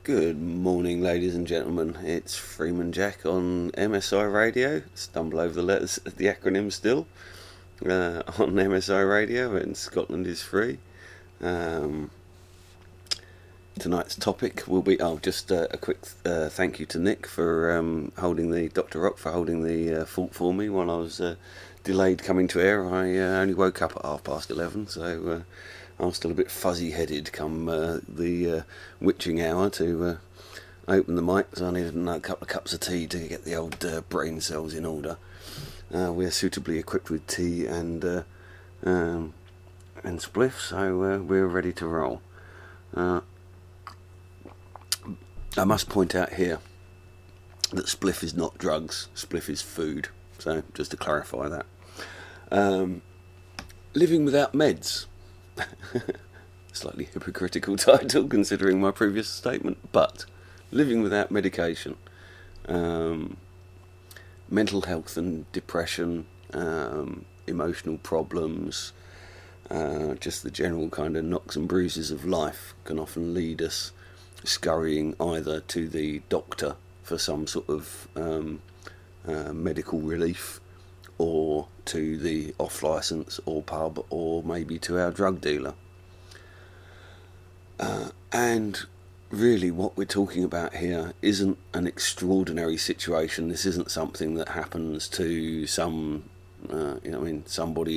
Good morning, ladies and gentlemen. It's freemanjack on msiradio. Stumble over the letters, the acronym still, on msiradio, and Scotland is free. Tonight's topic will be just a quick thank you to Nick for holding the Dr. Rock for holding the fort for me while I was delayed coming to air. I only woke up at 11:30, so I'm still a bit fuzzy-headed come the witching hour to open the mic, so I needed a couple of cups of tea to get the old brain cells in order. We're suitably equipped with tea and spliff, so we're ready to roll. I must point out here that spliff is not drugs, spliff is food, so just to clarify that. Living without meds. Slightly hypocritical title considering my previous statement, but living without medication, mental health and depression, emotional problems, just the general kind of knocks and bruises of life can often lead us scurrying either to the doctor for some sort of medical relief, or to the off-licence or pub, or maybe to our drug dealer. And really what we're talking about here isn't an extraordinary situation. This isn't something that happens to somebody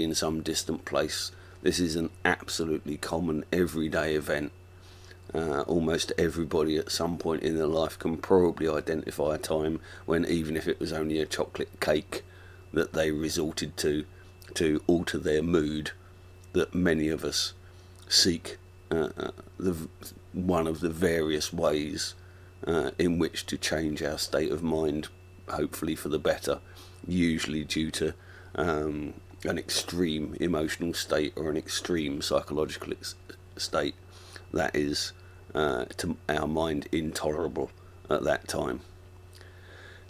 in some distant place. This is an absolutely common everyday event. Almost everybody at some point in their life can probably identify a time when, even if it was only a chocolate cake that they resorted to alter their mood, that many of us seek one of the various ways in which to change our state of mind, hopefully for the better, usually due to an extreme emotional state or an extreme psychological state that is to our mind intolerable at that time.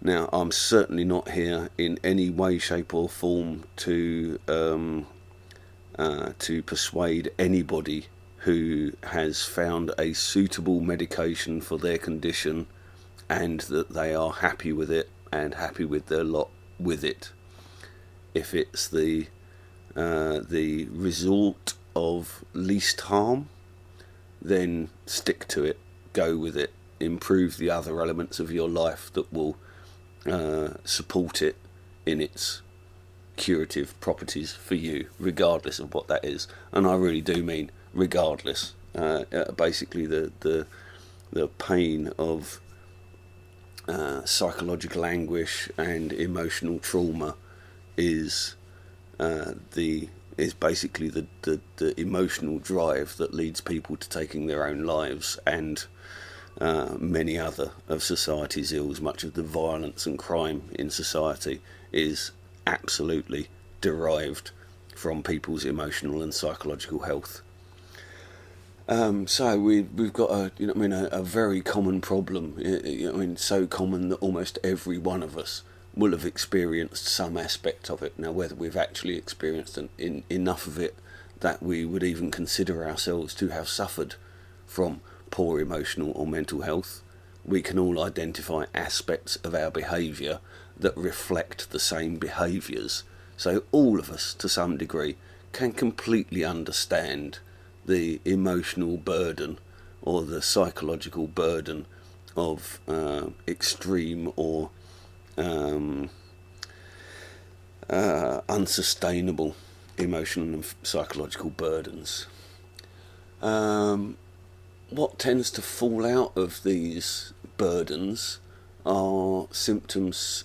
Now, I'm certainly not here in any way, shape or form to persuade anybody who has found a suitable medication for their condition and that they are happy with it and happy with their lot with it. If it's the result of least harm, then stick to it, go with it, improve the other elements of your life that will support it in its curative properties for you, regardless of what that is. And I really do mean regardless. Basically the pain of psychological anguish and emotional trauma is basically the emotional drive that leads people to taking their own lives, and many other of society's ills. Much of the violence and crime in society is absolutely derived from people's emotional and psychological health. So we've got a very common problem. So common that almost every one of us will have experienced some aspect of it. Now, whether we've actually experienced enough of it that we would even consider ourselves to have suffered from poor emotional or mental health, we can all identify aspects of our behaviour that reflect the same behaviours. So all of us, to some degree, can completely understand the emotional burden or the psychological burden of extreme or unsustainable emotional and psychological burdens. What tends to fall out of these burdens are symptoms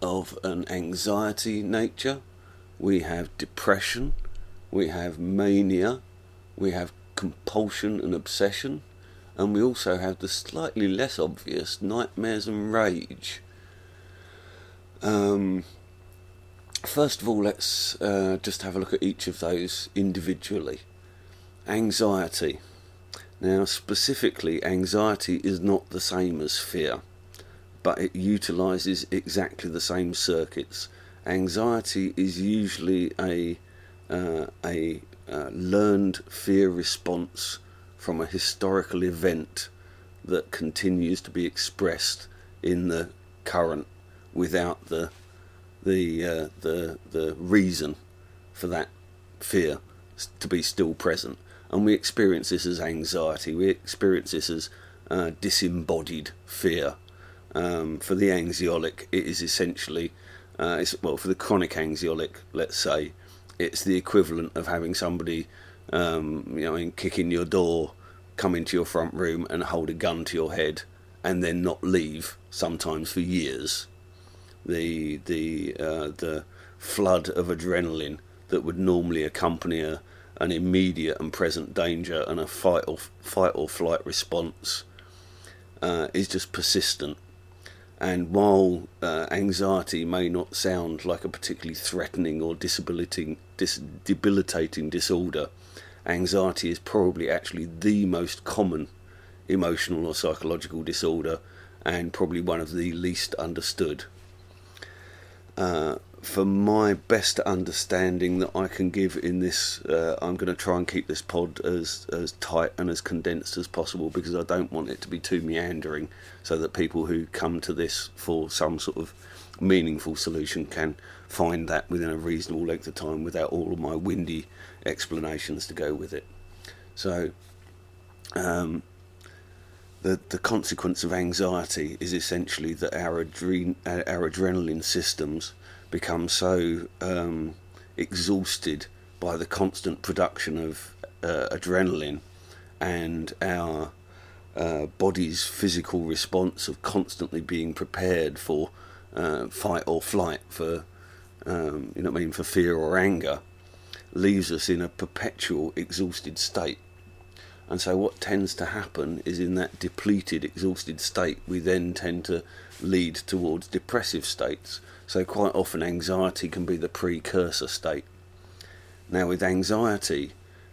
of an anxiety nature. We have depression, we have mania, we have compulsion and obsession, and we also have the slightly less obvious nightmares and rage. First of all, let's just have a look at each of those individually. Anxiety. Now, specifically, anxiety is not the same as fear, but it utilises exactly the same circuits. Anxiety is usually a learned fear response from a historical event that continues to be expressed in the current without the reason for that fear to be still present. And we experience this as anxiety. We experience this as disembodied fear. For the anxiolytic, it is essentially, for the chronic anxiolytic, let's say, it's the equivalent of having somebody, kick in your door, come into your front room and hold a gun to your head, and then not leave, sometimes for years. The flood of adrenaline that would normally accompany an immediate and present danger and a fight or flight response is just persistent. And while anxiety may not sound like a particularly threatening or debilitating disorder, anxiety is probably actually the most common emotional or psychological disorder, and probably one of the least understood. For my best understanding that I can give in this, I'm going to try and keep this pod as tight and as condensed as possible, because I don't want it to be too meandering, so that people who come to this for some sort of meaningful solution can find that within a reasonable length of time without all of my windy explanations to go with it. So the consequence of anxiety is essentially that our adrenaline systems become so exhausted by the constant production of adrenaline, and our body's physical response of constantly being prepared for fight or flight, for for fear or anger, leaves us in a perpetual exhausted state. And so what tends to happen is, in that depleted, exhausted state, we then tend to lead towards depressive states. So quite often anxiety can be the precursor state. Now, with anxiety,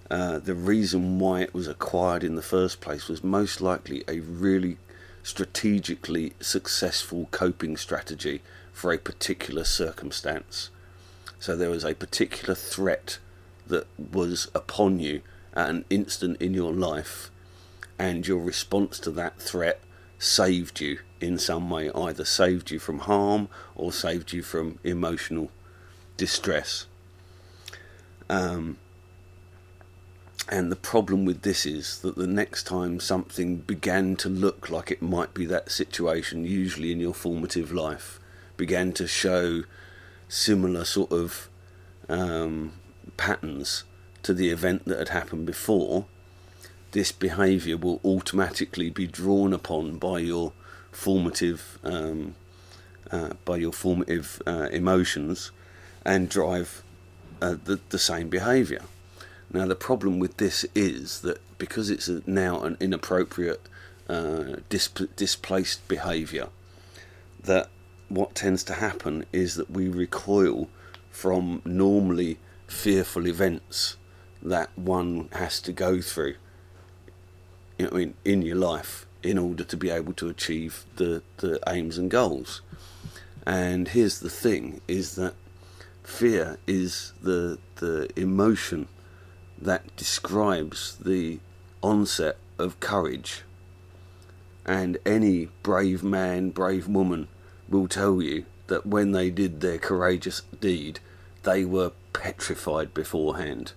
the reason why it was acquired in the first place was most likely a really strategically successful coping strategy for a particular circumstance. So there was a particular threat that was upon you at an instant in your life, and your response to that threat saved you in some way, either saved you from harm or saved you from emotional distress. And the problem with this is that the next time something began to look like it might be that situation, usually in your formative life, began to show similar sort of patterns to the event that had happened before, this behaviour will automatically be drawn upon by your formative emotions and drive the same behaviour. Now, the problem with this is that because it's now an inappropriate, displaced behaviour, that what tends to happen is that we recoil from normally fearful events that one has to go through, in your life, in order to be able to achieve the aims and goals. And here's the thing, is that fear is the emotion that describes the onset of courage. And any brave man, brave woman will tell you that when they did their courageous deed, they were petrified beforehand.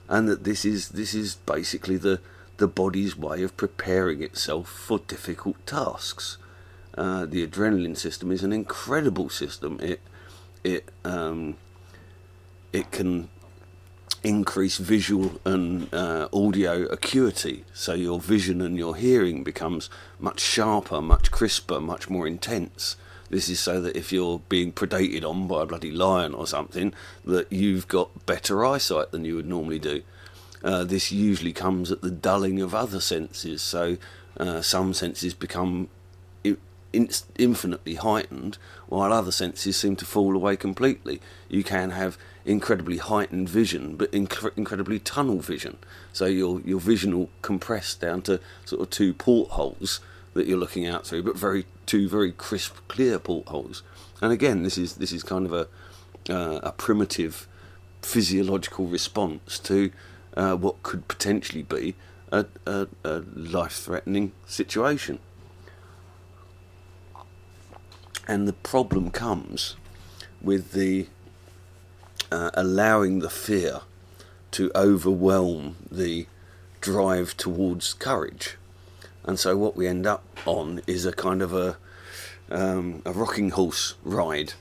And that this is basically the body's way of preparing itself for difficult tasks. The adrenaline system is an incredible system. It can increase visual and audio acuity, so your vision and your hearing becomes much sharper, much crisper, much more intense. This is so that if you're being predated on by a bloody lion or something, that you've got better eyesight than you would normally do. This usually comes at the dulling of other senses, so some senses become infinitely heightened, while other senses seem to fall away completely. You can have incredibly heightened vision, but incredibly tunnel vision. So your vision will compress down to sort of two portholes that you're looking out through, but two very crisp, clear portholes. And again, this is kind of a primitive physiological response to what could potentially be a life-threatening situation. And the problem comes with the allowing the fear to overwhelm the drive towards courage. And so what we end up on is a kind of a rocking horse ride,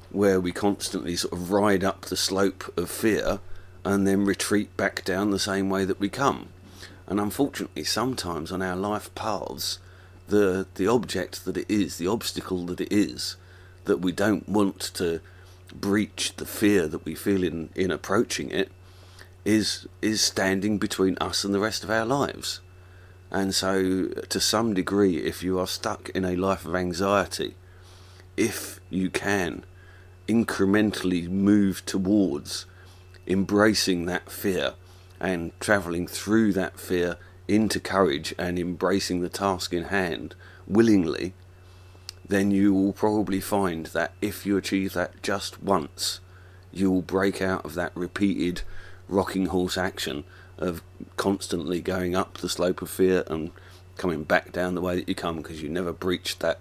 where we constantly sort of ride up the slope of fear and then retreat back down the same way that we come. And unfortunately, sometimes on our life paths, the object that it is, the obstacle that it is, that we don't want to breach the fear that we feel in approaching it, is standing between us and the rest of our lives. And so, to some degree, if you are stuck in a life of anxiety, if you can incrementally move towards embracing that fear and travelling through that fear into courage and embracing the task in hand willingly, then you will probably find that if you achieve that just once, you will break out of that repeated rocking horse action of constantly going up the slope of fear and coming back down the way that you come, because you never breached the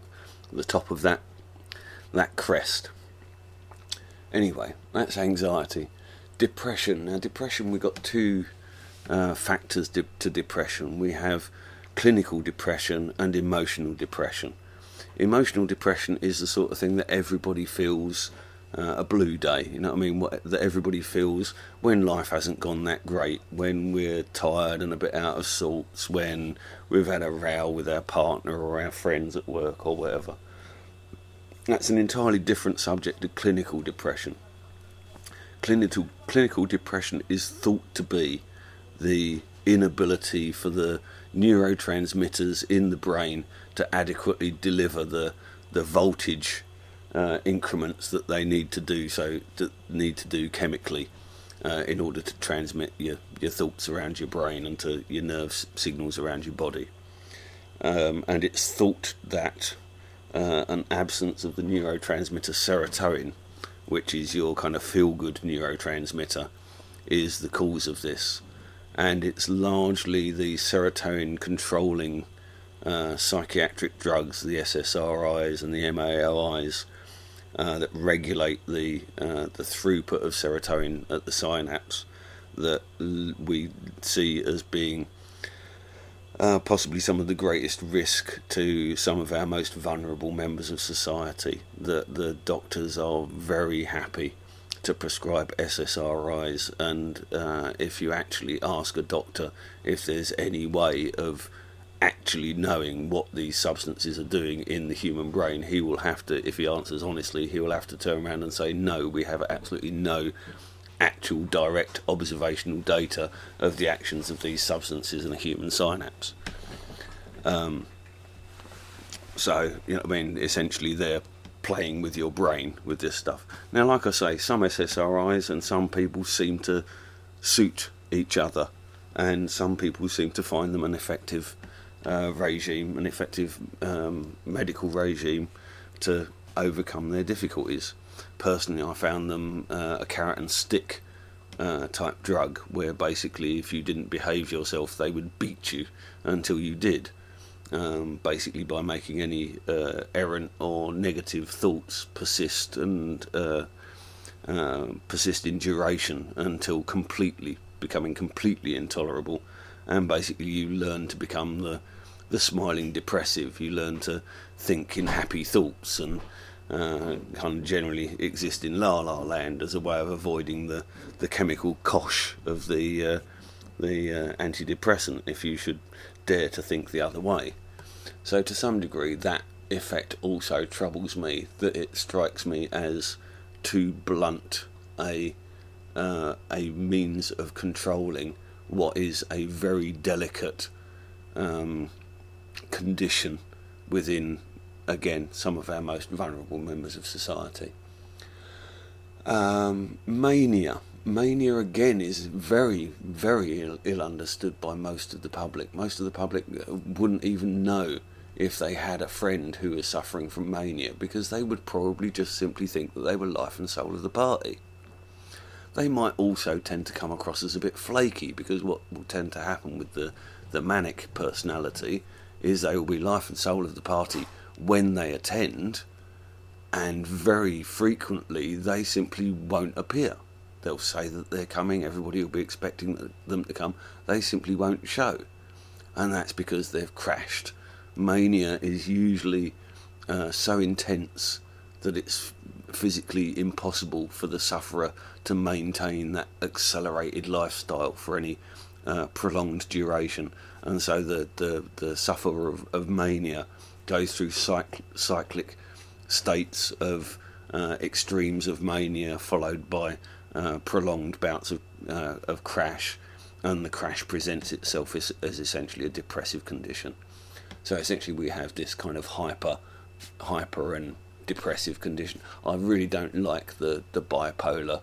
top of that crest. Anyway, that's anxiety. Depression. Now, depression, we've got two factors to depression. We have clinical depression and emotional depression. Emotional depression is the sort of thing that everybody feels a blue day, you know what I mean? That everybody feels when life hasn't gone that great, when we're tired and a bit out of sorts, when we've had a row with our partner or our friends at work or whatever. That's an entirely different subject to clinical depression. Clinical depression is thought to be the inability for the neurotransmitters in the brain to adequately deliver the voltage increments that they need to do chemically in order to transmit your thoughts around your brain and to your nerve signals around your body. And it's thought that an absence of the neurotransmitter serotonin, which is your kind of feel-good neurotransmitter, is the cause of this. And it's largely the serotonin controlling psychiatric drugs, the SSRIs and the MAOIs, that regulate the throughput of serotonin at the synapse, that we see as being possibly some of the greatest risk to some of our most vulnerable members of society. The doctors are very happy to prescribe SSRIs, and if you actually ask a doctor if there's any way of actually knowing what these substances are doing in the human brain, he will have to, if he answers honestly, he will have to turn around and say, no, we have absolutely no actual direct observational data of the actions of these substances in a human synapse. So, you know what I mean, essentially they're playing with your brain with this stuff. Now, like I say, some SSRIs and some people seem to suit each other, and some people seem to find them an effective regime, an effective medical regime to overcome their difficulties. Personally, I found them a carrot and stick type drug, where basically if you didn't behave yourself, they would beat you until you did, basically by making any errant or negative thoughts persist and persist in duration until becoming completely intolerable. And basically you learn to become the smiling depressive. You learn to think in happy thoughts and kind of generally exist in la-la land as a way of avoiding the chemical kosh of the antidepressant, if you should dare to think the other way. So to some degree that effect also troubles me, that it strikes me as too blunt a means of controlling what is a very delicate condition within, again, some of our most vulnerable members of society. Mania again is very, very ill understood by most of the public. Most of the public wouldn't even know if they had a friend who was suffering from mania, because they would probably just simply think that they were life and soul of the party. They might also tend to come across as a bit flaky, because what will tend to happen with the the manic personality is they will be life and soul of the party when they attend, and very frequently they simply won't appear. They'll say that they're coming, everybody will be expecting them to come, they simply won't show. And that's because they've crashed. Mania is usually so intense that it's physically impossible for the sufferer to maintain that accelerated lifestyle for any prolonged duration. And so the sufferer of mania goes through cyclic states of extremes of mania, followed by prolonged bouts of crash, and the crash presents itself as essentially a depressive condition. So essentially we have this kind of hyper and depressive condition. I really don't like the bipolar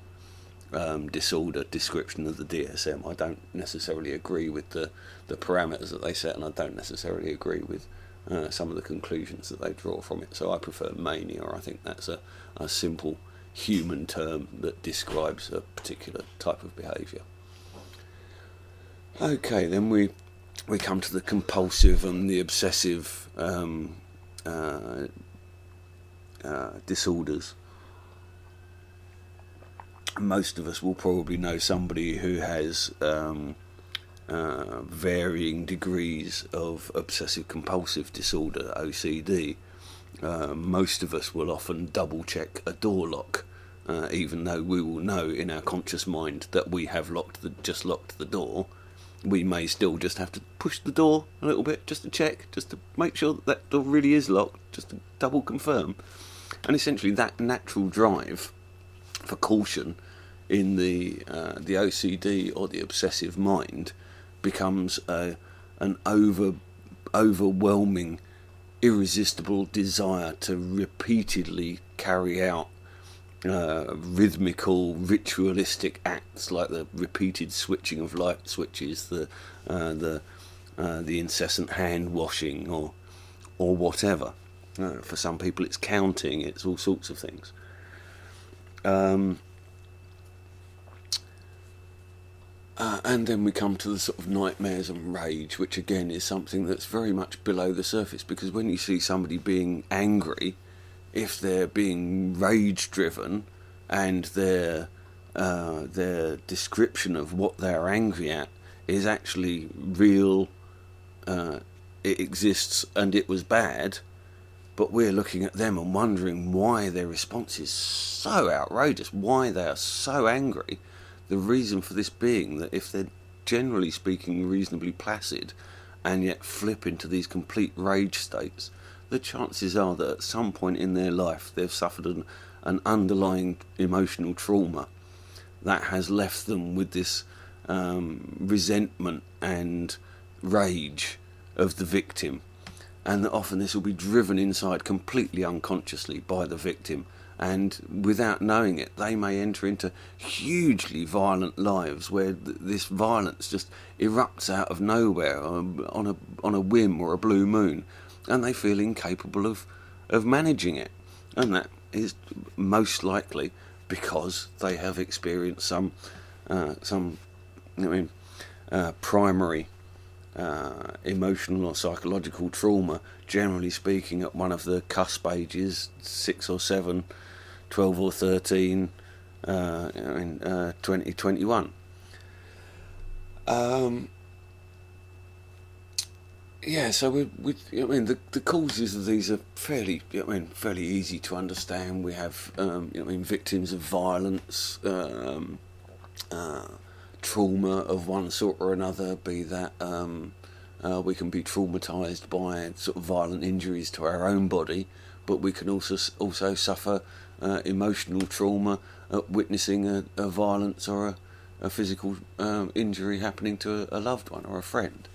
disorder description of the DSM. I don't necessarily agree with the parameters that they set, and I don't necessarily agree with some of the conclusions that they draw from it. So I prefer mania. I think that's a simple human term that describes a particular type of behaviour. Okay, then we come to the compulsive and the obsessive disorders. Most of us will probably know somebody who has varying degrees of obsessive compulsive disorder, OCD. Most of us will often double check a door lock, even though we will know in our conscious mind that we have just locked the door. We may still just have to push the door a little bit just to check, just to make sure that door really is locked, just to double confirm. And essentially that natural drive for caution in the OCD or the obsessive mind becomes an overwhelming, irresistible desire to repeatedly carry out rhythmical, ritualistic acts, like the repeated switching of light switches, the incessant hand washing, or whatever. For some people, it's counting. It's all sorts of things. And then we come to the sort of nightmares and rage, which again is something that's very much below the surface, because when you see somebody being angry, if they're being rage-driven and their description of what they're angry at is actually real, it exists and it was bad, but we're looking at them and wondering why their response is so outrageous, why they are so angry. The reason for this being that if they're generally speaking reasonably placid and yet flip into these complete rage states, the chances are that at some point in their life they've suffered an underlying emotional trauma that has left them with this resentment and rage of the victim, and that often this will be driven inside completely unconsciously by the victim, and without knowing it they may enter into hugely violent lives where this violence just erupts out of nowhere on a whim or a blue moon, and they feel incapable of managing it. And that is most likely because they have experienced some primary emotional or psychological trauma, generally speaking, at one of the cusp ages, 6 or 7, 12 or 13, in 2021. Yeah, so the causes of these are fairly easy to understand. We have victims of violence, trauma of one sort or another, be that we can be traumatised by sort of violent injuries to our own body, but we can also suffer emotional trauma at witnessing a violence or a physical injury happening to a loved one or a friend.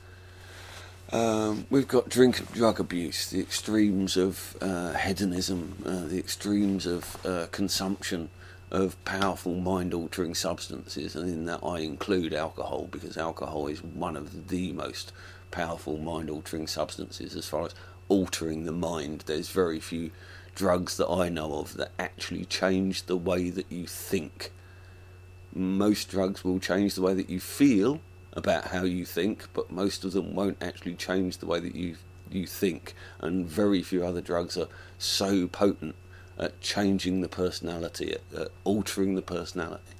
We've got drink and drug abuse, the extremes of hedonism, the extremes of consumption of powerful mind-altering substances, and in that I include alcohol, because alcohol is one of the most powerful mind-altering substances as far as altering the mind. There's very few drugs that I know of that actually change the way that you think. Most drugs will change the way that you feel, about how you think, but most of them won't actually change the way that you think, and very few other drugs are so potent at changing the personality, at altering the personality.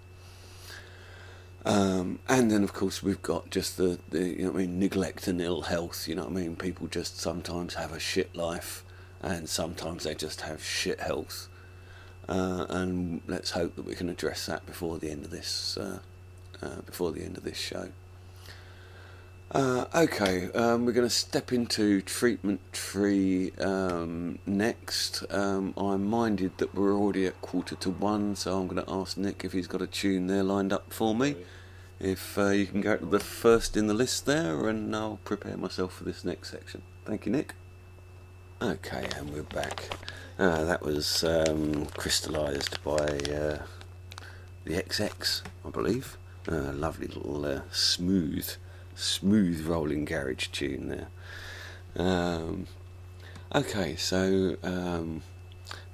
And then of course we've got just the neglect and ill health. People just sometimes have a shit life, and sometimes they just have shit health. And let's hope that we can address that before the end of this show. Okay, we're going to step into treatment tree next. I'm minded that we're already at 1:45, so I'm going to ask Nick if he's got a tune there lined up for me. If you can go to the first in the list there, and I'll prepare myself for this next section. Thank you, Nick. Okay, and we're back. That was crystallised by the XX, I believe. Lovely little smooth rolling garage tune there. Okay, so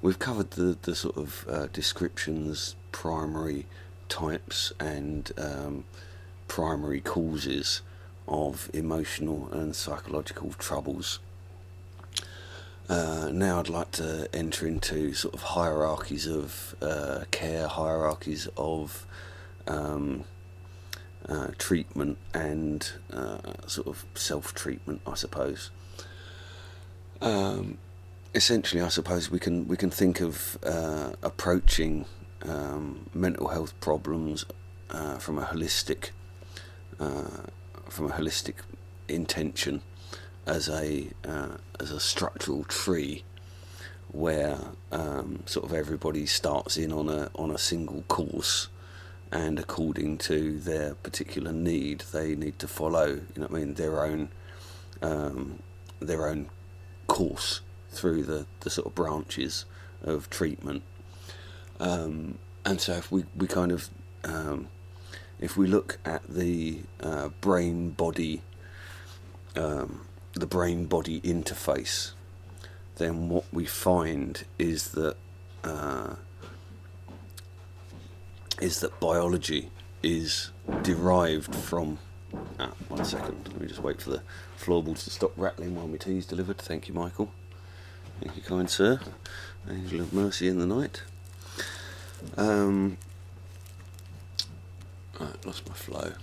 we've covered the sort of descriptions, primary types, and primary causes of emotional and psychological troubles. Now I'd like to enter into sort of hierarchies of care, hierarchies of treatment, and sort of self-treatment, I suppose. Essentially, I suppose we can think of approaching mental health problems from a holistic intention, as a structural tree, where sort of everybody starts in on a single course, and according to their particular need, they need to follow, their own course through the sort of branches of treatment. And so if we kind of if we look at the brain body interface, then what we find is that biology is derived from. One second, let me just wait for the floorboards to stop rattling while my tea's delivered. Thank you, Michael. Thank you, kind sir. Angel of mercy in the night. Lost my flow.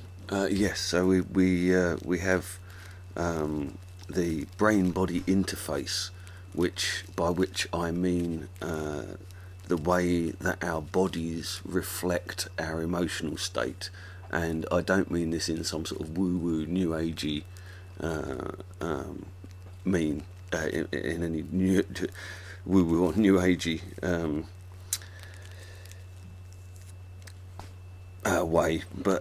Yes, so we have the brain-body interface, by which I mean the way that our bodies reflect our emotional state. And I don't mean this in some sort of woo-woo, new agey in any new woo-woo or new agey way, but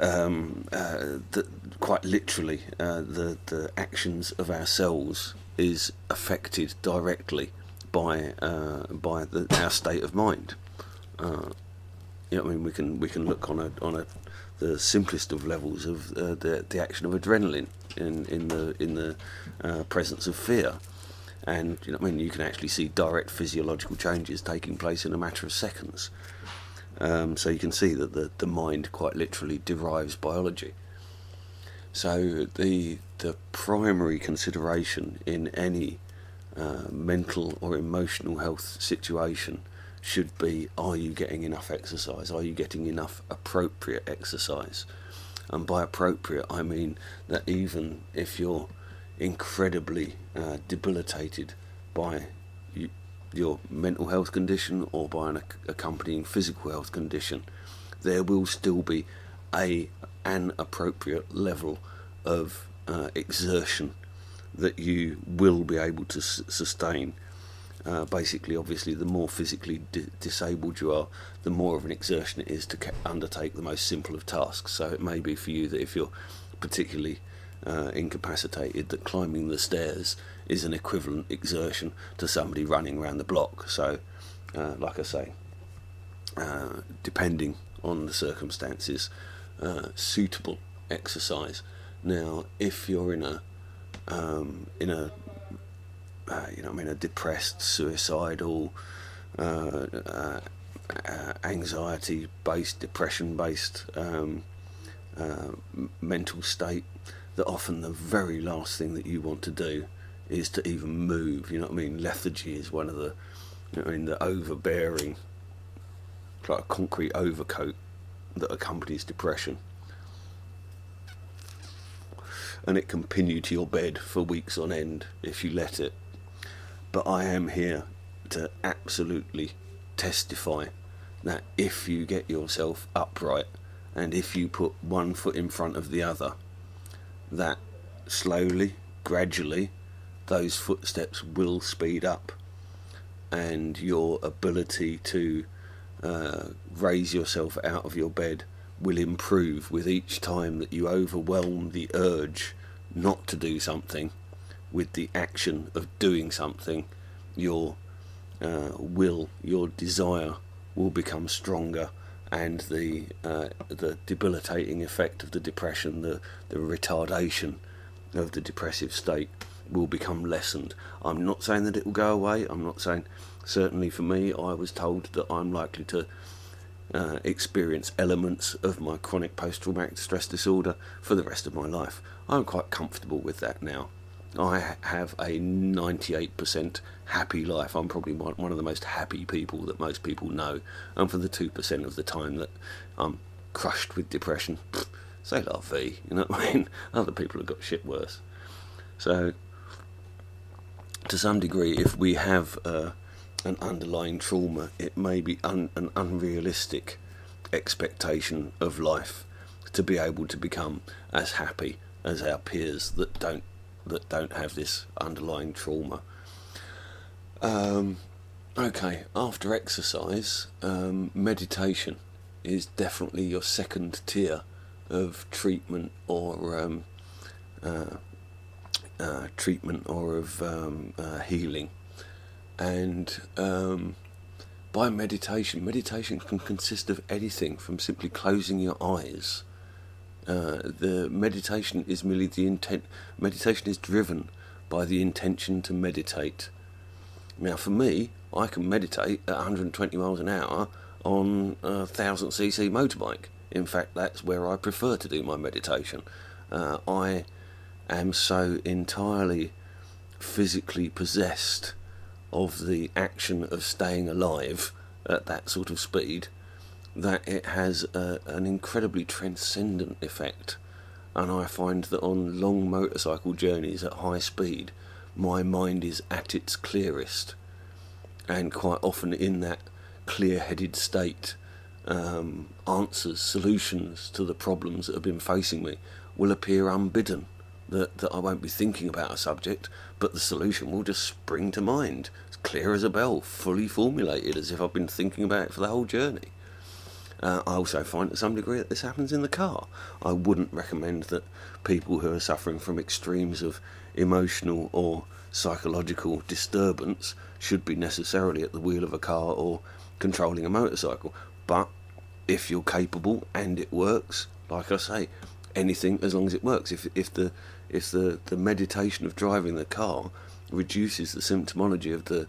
quite literally, the actions of our cells is affected directly by our state of mind. We can look on the simplest of levels of the action of adrenaline in the presence of fear, and you can actually see direct physiological changes taking place in a matter of seconds. So you can see that the mind quite literally derives biology. So the primary consideration in any mental or emotional health situation should be: are you getting enough exercise? Are you getting enough appropriate exercise? And by appropriate, I mean that even if you're incredibly debilitated by your mental health condition or by an accompanying physical health condition, there will still be an appropriate level of exertion that you will be able to sustain. Basically, obviously, the more physically disabled you are, the more of an exertion it is to undertake the most simple of tasks. So it may be for you that if you're particularly incapacitated, that climbing the stairs is an equivalent exertion to somebody running around the block. So, like I say, depending on the circumstances, suitable exercise. Now, if you're in a depressed, suicidal, anxiety-based, depression-based mental state, that often the very last thing that you want to do is to even move. You know what I mean? Lethargy is one of the, you know what I mean, the overbearing, like a concrete overcoat that accompanies depression. And it can pin you to your bed for weeks on end if you let it. But I am here to absolutely testify that if you get yourself upright and if you put one foot in front of the other, that slowly, gradually, those footsteps will speed up, and your ability to raise yourself out of your bed will improve with each time that you overwhelm the urge not to do something with the action of doing something. Your will, your desire will become stronger, and the debilitating effect of the depression, the retardation of the depressive state will become lessened. I'm not saying that it will go away. I'm not saying, certainly for me, I was told that I'm likely to experience elements of my chronic post-traumatic stress disorder for the rest of my life. I'm quite comfortable with that now. I have a 98% happy life. I'm probably one of the most happy people that most people know. And for the 2% of the time that I'm crushed with depression, c'est la vie, you know what I mean? Other people have got shit worse. So, to some degree, if we have an underlying trauma, it may be an unrealistic expectation of life to be able to become as happy as our peers that don't have this underlying trauma. Okay, after exercise, meditation is definitely your second tier of treatment or healing. And by meditation can consist of anything from simply closing your eyes. The meditation is merely the intent. Meditation is driven by the intention to meditate. Now, for me, I can meditate at 120 miles an hour on a 1000cc motorbike. In fact, that's where I prefer to do my meditation. I am so entirely physically possessed of the action of staying alive at that sort of speed that it has an incredibly transcendent effect. And I find that on long motorcycle journeys at high speed, my mind is at its clearest, and quite often in that clear-headed state, answers, solutions to the problems that have been facing me will appear unbidden. That I won't be thinking about a subject, but the solution will just spring to mind. It's clear as a bell, fully formulated, as if I've been thinking about it for the whole journey. I also find to some degree that this happens in the car. I wouldn't recommend that people who are suffering from extremes of emotional or psychological disturbance should be necessarily at the wheel of a car or controlling a motorcycle. But if you're capable and it works, like I say, anything as long as it works. If the meditation of driving the car reduces the symptomology of the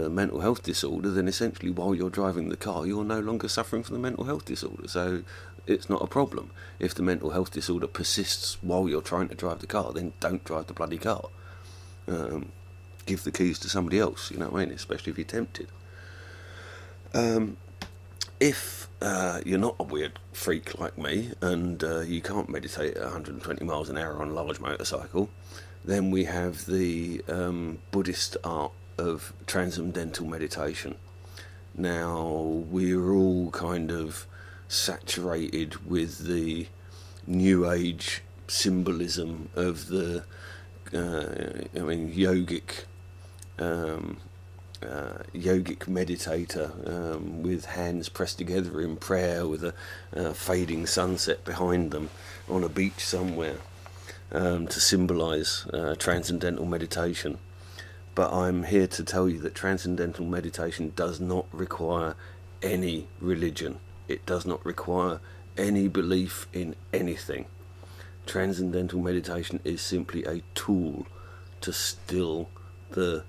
mental health disorder, then essentially while you're driving the car, you're no longer suffering from the mental health disorder. So it's not a problem. If the mental health disorder persists while you're trying to drive the car, then don't drive the bloody car. Give the keys to somebody else, you know what I mean? Especially if you're tempted. If you're not a weird freak like me and you can't meditate at 120 miles an hour on a large motorcycle, then we have the Buddhist art of transcendental meditation. Now, we're all kind of saturated with the New Age symbolism of the yogic meditator with hands pressed together in prayer with a fading sunset behind them on a beach somewhere to symbolise transcendental meditation. But I'm here to tell you that transcendental meditation does not require any religion. It does not require any belief in anything. Transcendental meditation is simply a tool to still the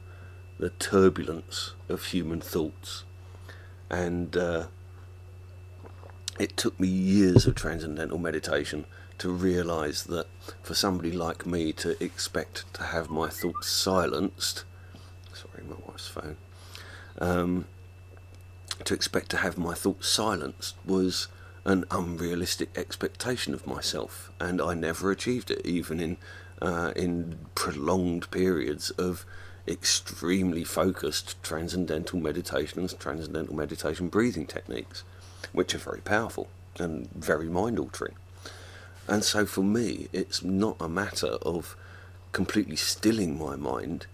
turbulence of human thoughts. And it took me years of transcendental meditation to realise that for somebody like me to expect to have my thoughts silenced, sorry, my wife's phone, to expect to have my thoughts silenced was an unrealistic expectation of myself, and I never achieved it, even in prolonged periods of extremely focused transcendental meditation and transcendental meditation breathing techniques, which are very powerful and very mind-altering. And so for me, it's not a matter of completely stilling my mind.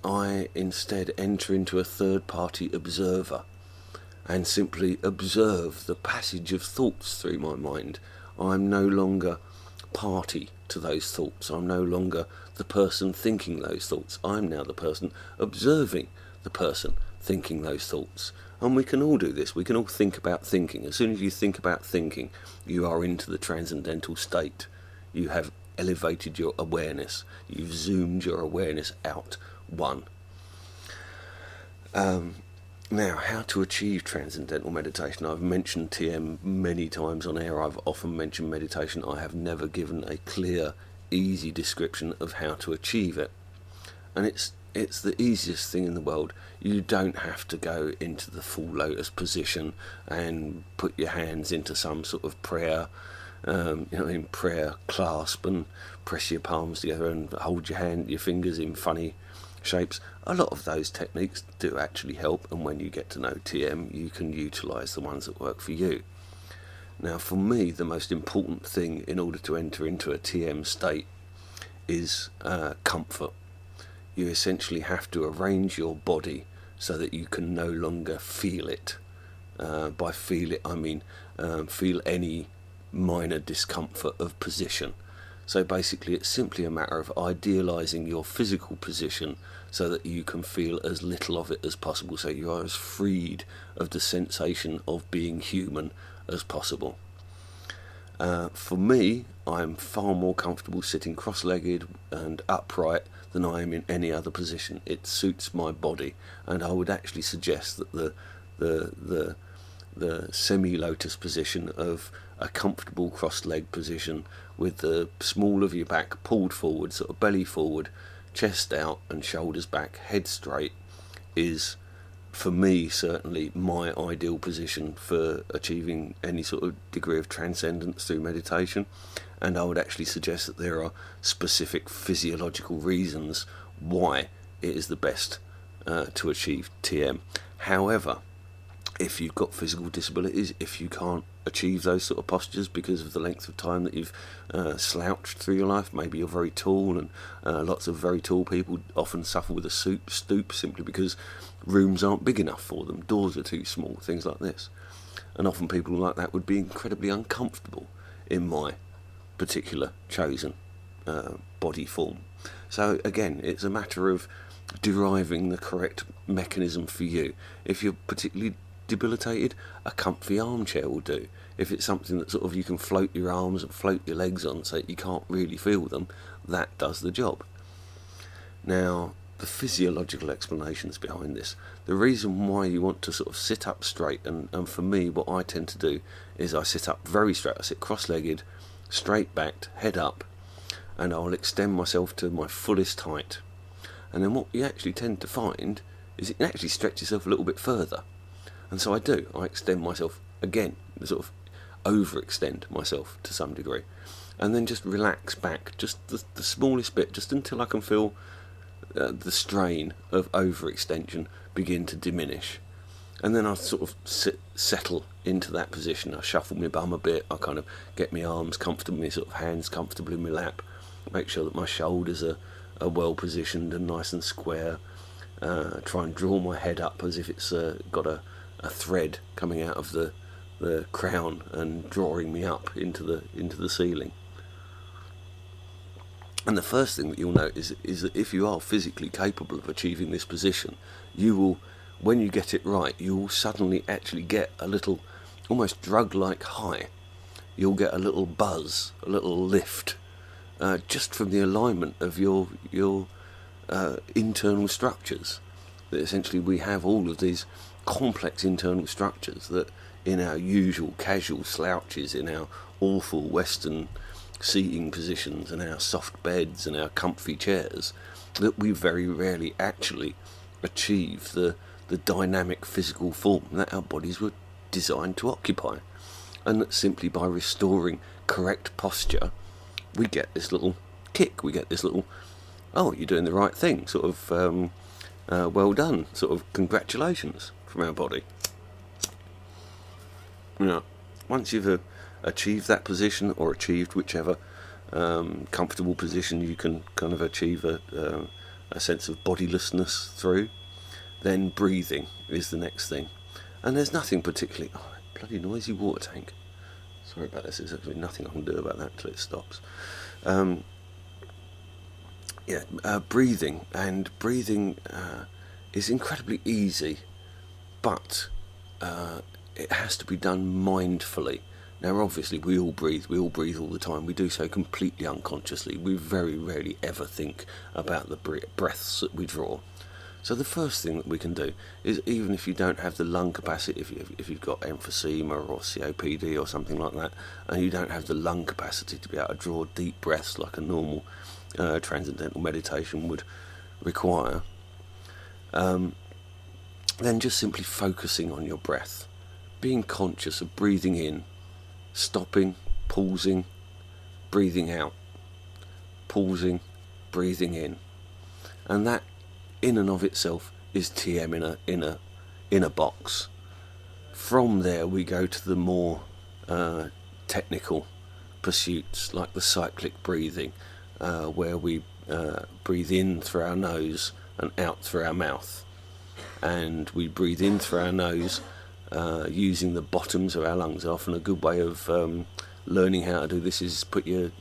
I instead enter into a third-party observer and simply observe the passage of thoughts through my mind. I'm no longer party to those thoughts. I'm no longer the person thinking those thoughts. I'm now the person observing the person thinking those thoughts. And we can all do this. We can all think about thinking. As soon as you think about thinking, you are into the transcendental state. You have elevated your awareness. You've zoomed your awareness out one. Now, how to achieve transcendental meditation? I've mentioned TM many times on air. I've often mentioned meditation. I have never given a clear, easy description of how to achieve it. And it's the easiest thing in the world. You don't have to go into the full lotus position and put your hands into some sort of prayer, prayer clasp and press your palms together and hold your fingers in funny shapes. A lot of those techniques do actually help, and when you get to know TM, you can utilise the ones that work for you. Now, for me, the most important thing in order to enter into a TM state is comfort. You essentially have to arrange your body so that you can no longer feel it. By feel it, I mean feel any minor discomfort of position. So basically it's simply a matter of idealising your physical position so that you can feel as little of it as possible, so you are as freed of the sensation of being human as possible. For me, I'm far more comfortable sitting cross-legged and upright than I am in any other position. It suits my body, and I would actually suggest that the semi-lotus position of a comfortable cross-leg position with the small of your back pulled forward, sort of belly forward, chest out and shoulders back, head straight, is, for me, certainly my ideal position for achieving any sort of degree of transcendence through meditation. And I would actually suggest that there are specific physiological reasons why it is the best to achieve TM. However, if you've got physical disabilities, if you can't achieve those sort of postures because of the length of time that you've slouched through your life, maybe you're very tall, and lots of very tall people often suffer with a stoop simply because rooms aren't big enough for them, doors are too small, things like this. And often people like that would be incredibly uncomfortable in my particular chosen body form. So again, it's a matter of deriving the correct mechanism for you. If you're particularly debilitated, a comfy armchair will do. If it's something that sort of you can float your arms and float your legs on so you can't really feel them, that does the job. Now, the physiological explanations behind this, the reason why you want to sort of sit up straight, and for me what I tend to do is I sit up very straight. I sit cross-legged, straight backed, head up, and I'll extend myself to my fullest height. And then what you actually tend to find is you can actually stretch yourself a little bit further. And so I do. I extend myself again, sort of overextend myself to some degree, and then just relax back, just the smallest bit, just until I can feel the strain of overextension begin to diminish. And then I sort of settle into that position. I shuffle my bum a bit. I kind of get my arms comfortable, my sort of hands comfortably in my lap. Make sure that my shoulders are well positioned and nice and square. Try and draw my head up as if it's got a thread coming out of the crown and drawing me up into the ceiling. And the first thing that you'll notice is that if you are physically capable of achieving this position, you will, when you get it right, you will suddenly actually get a little, almost drug-like high. You'll get a little buzz, a little lift, just from the alignment of your internal structures. That essentially we have all of these complex internal structures that in our usual casual slouches, in our awful Western seating positions and our soft beds and our comfy chairs, that we very rarely actually achieve the dynamic physical form that our bodies were designed to occupy. And that simply by restoring correct posture, we get this little kick, we get this little, oh, you're doing the right thing, sort of, well done, sort of congratulations from our body. You know, once you've achieved that position, or achieved whichever comfortable position you can kind of achieve a sense of bodilessness through, then breathing is the next thing. And there's nothing particularly... Oh, bloody noisy water tank. Sorry about this, there's actually nothing I can do about that until it stops. Breathing. And breathing is incredibly easy, but it has to be done mindfully. Now, obviously, we all breathe all the time. We do so completely unconsciously. We very rarely ever think about the breaths that we draw. So the first thing that we can do is, even if you don't have the lung capacity, if you've got emphysema or COPD or something like that, and you don't have the lung capacity to be able to draw deep breaths like a normal transcendental meditation would require, then just simply focusing on your breath, being conscious of breathing in, stopping, pausing, breathing out, pausing, breathing in, and that in and of itself is TM in a box. From there we go to the more technical pursuits, like the cyclic breathing, where we breathe in through our nose and out through our mouth, and we breathe in through our nose using the bottoms of our lungs. Often a good way of learning how to do this is put your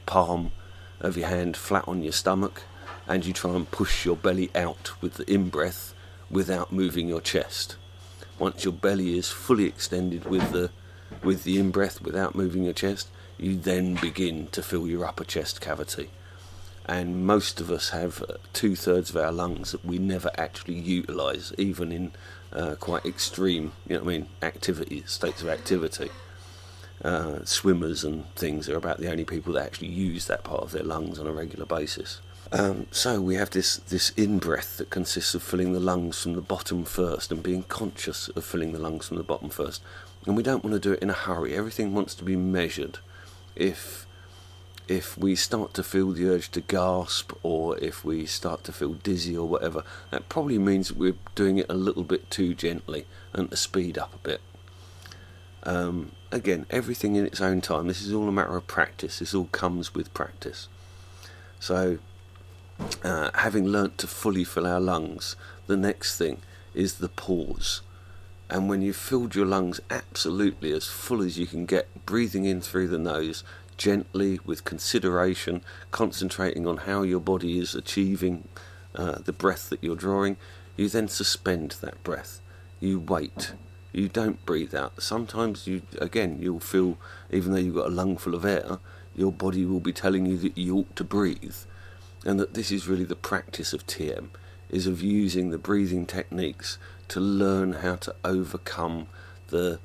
palm of your hand flat on your stomach, and you try and push your belly out with the in-breath without moving your chest. Once your belly is fully extended with the in-breath without moving your chest, you then begin to fill your upper chest cavity. And most of us have 2/3 of our lungs that we never actually utilise, even in quite extreme, states of activity. Swimmers and things are about the only people that actually use that part of their lungs on a regular basis. So we have this in-breath that consists of filling the lungs from the bottom first and being conscious of filling the lungs from the bottom first. And we don't want to do it in a hurry. Everything wants to be measured. If we start to feel the urge to gasp, or if we start to feel dizzy or whatever, that probably means that we're doing it a little bit too gently and to speed up a bit. Again, everything in its own time. This is all a matter of practice. This all comes with practice. So, having learnt to fully fill our lungs, the next thing is the pause. And when you've filled your lungs absolutely as full as you can get, breathing in through the nose, gently, with consideration, concentrating on how your body is achieving the breath that you're drawing, you then suspend that breath. You wait. You don't breathe out. Sometimes you'll feel, even though you've got a lung full of air, your body will be telling you that you ought to breathe. And that this is really the practice of TM, is of using the breathing techniques to learn how to overcome the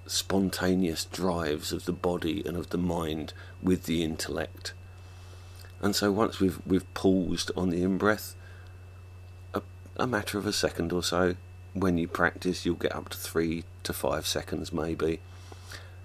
spontaneous drives of the body and of the mind with the intellect. And so once we've paused on the in-breath, a matter of a second or so, when you practice you'll get up to 3 to 5 seconds maybe,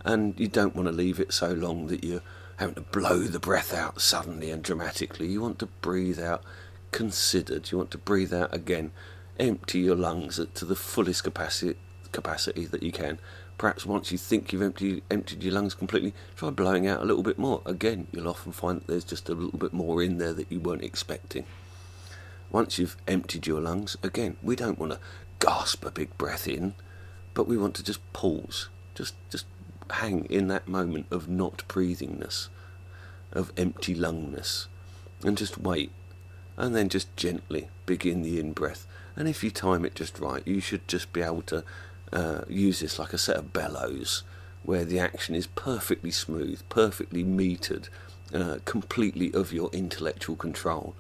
and you don't want to leave it so long that you're having to blow the breath out suddenly and dramatically. You want to breathe out considered. You want to breathe out again, empty your lungs to the fullest capacity that you can. Perhaps once you think you've emptied your lungs completely, try blowing out a little bit more. Again, you'll often find that there's just a little bit more in there that you weren't expecting. Once you've emptied your lungs, again, we don't want to gasp a big breath in, but we want to just pause, just hang in that moment of not breathingness, of empty lungness, and just wait, and then just gently begin the in-breath. And if you time it just right, you should just be able to use this like a set of bellows, where the action is perfectly smooth, perfectly metered, completely of your intellectual control.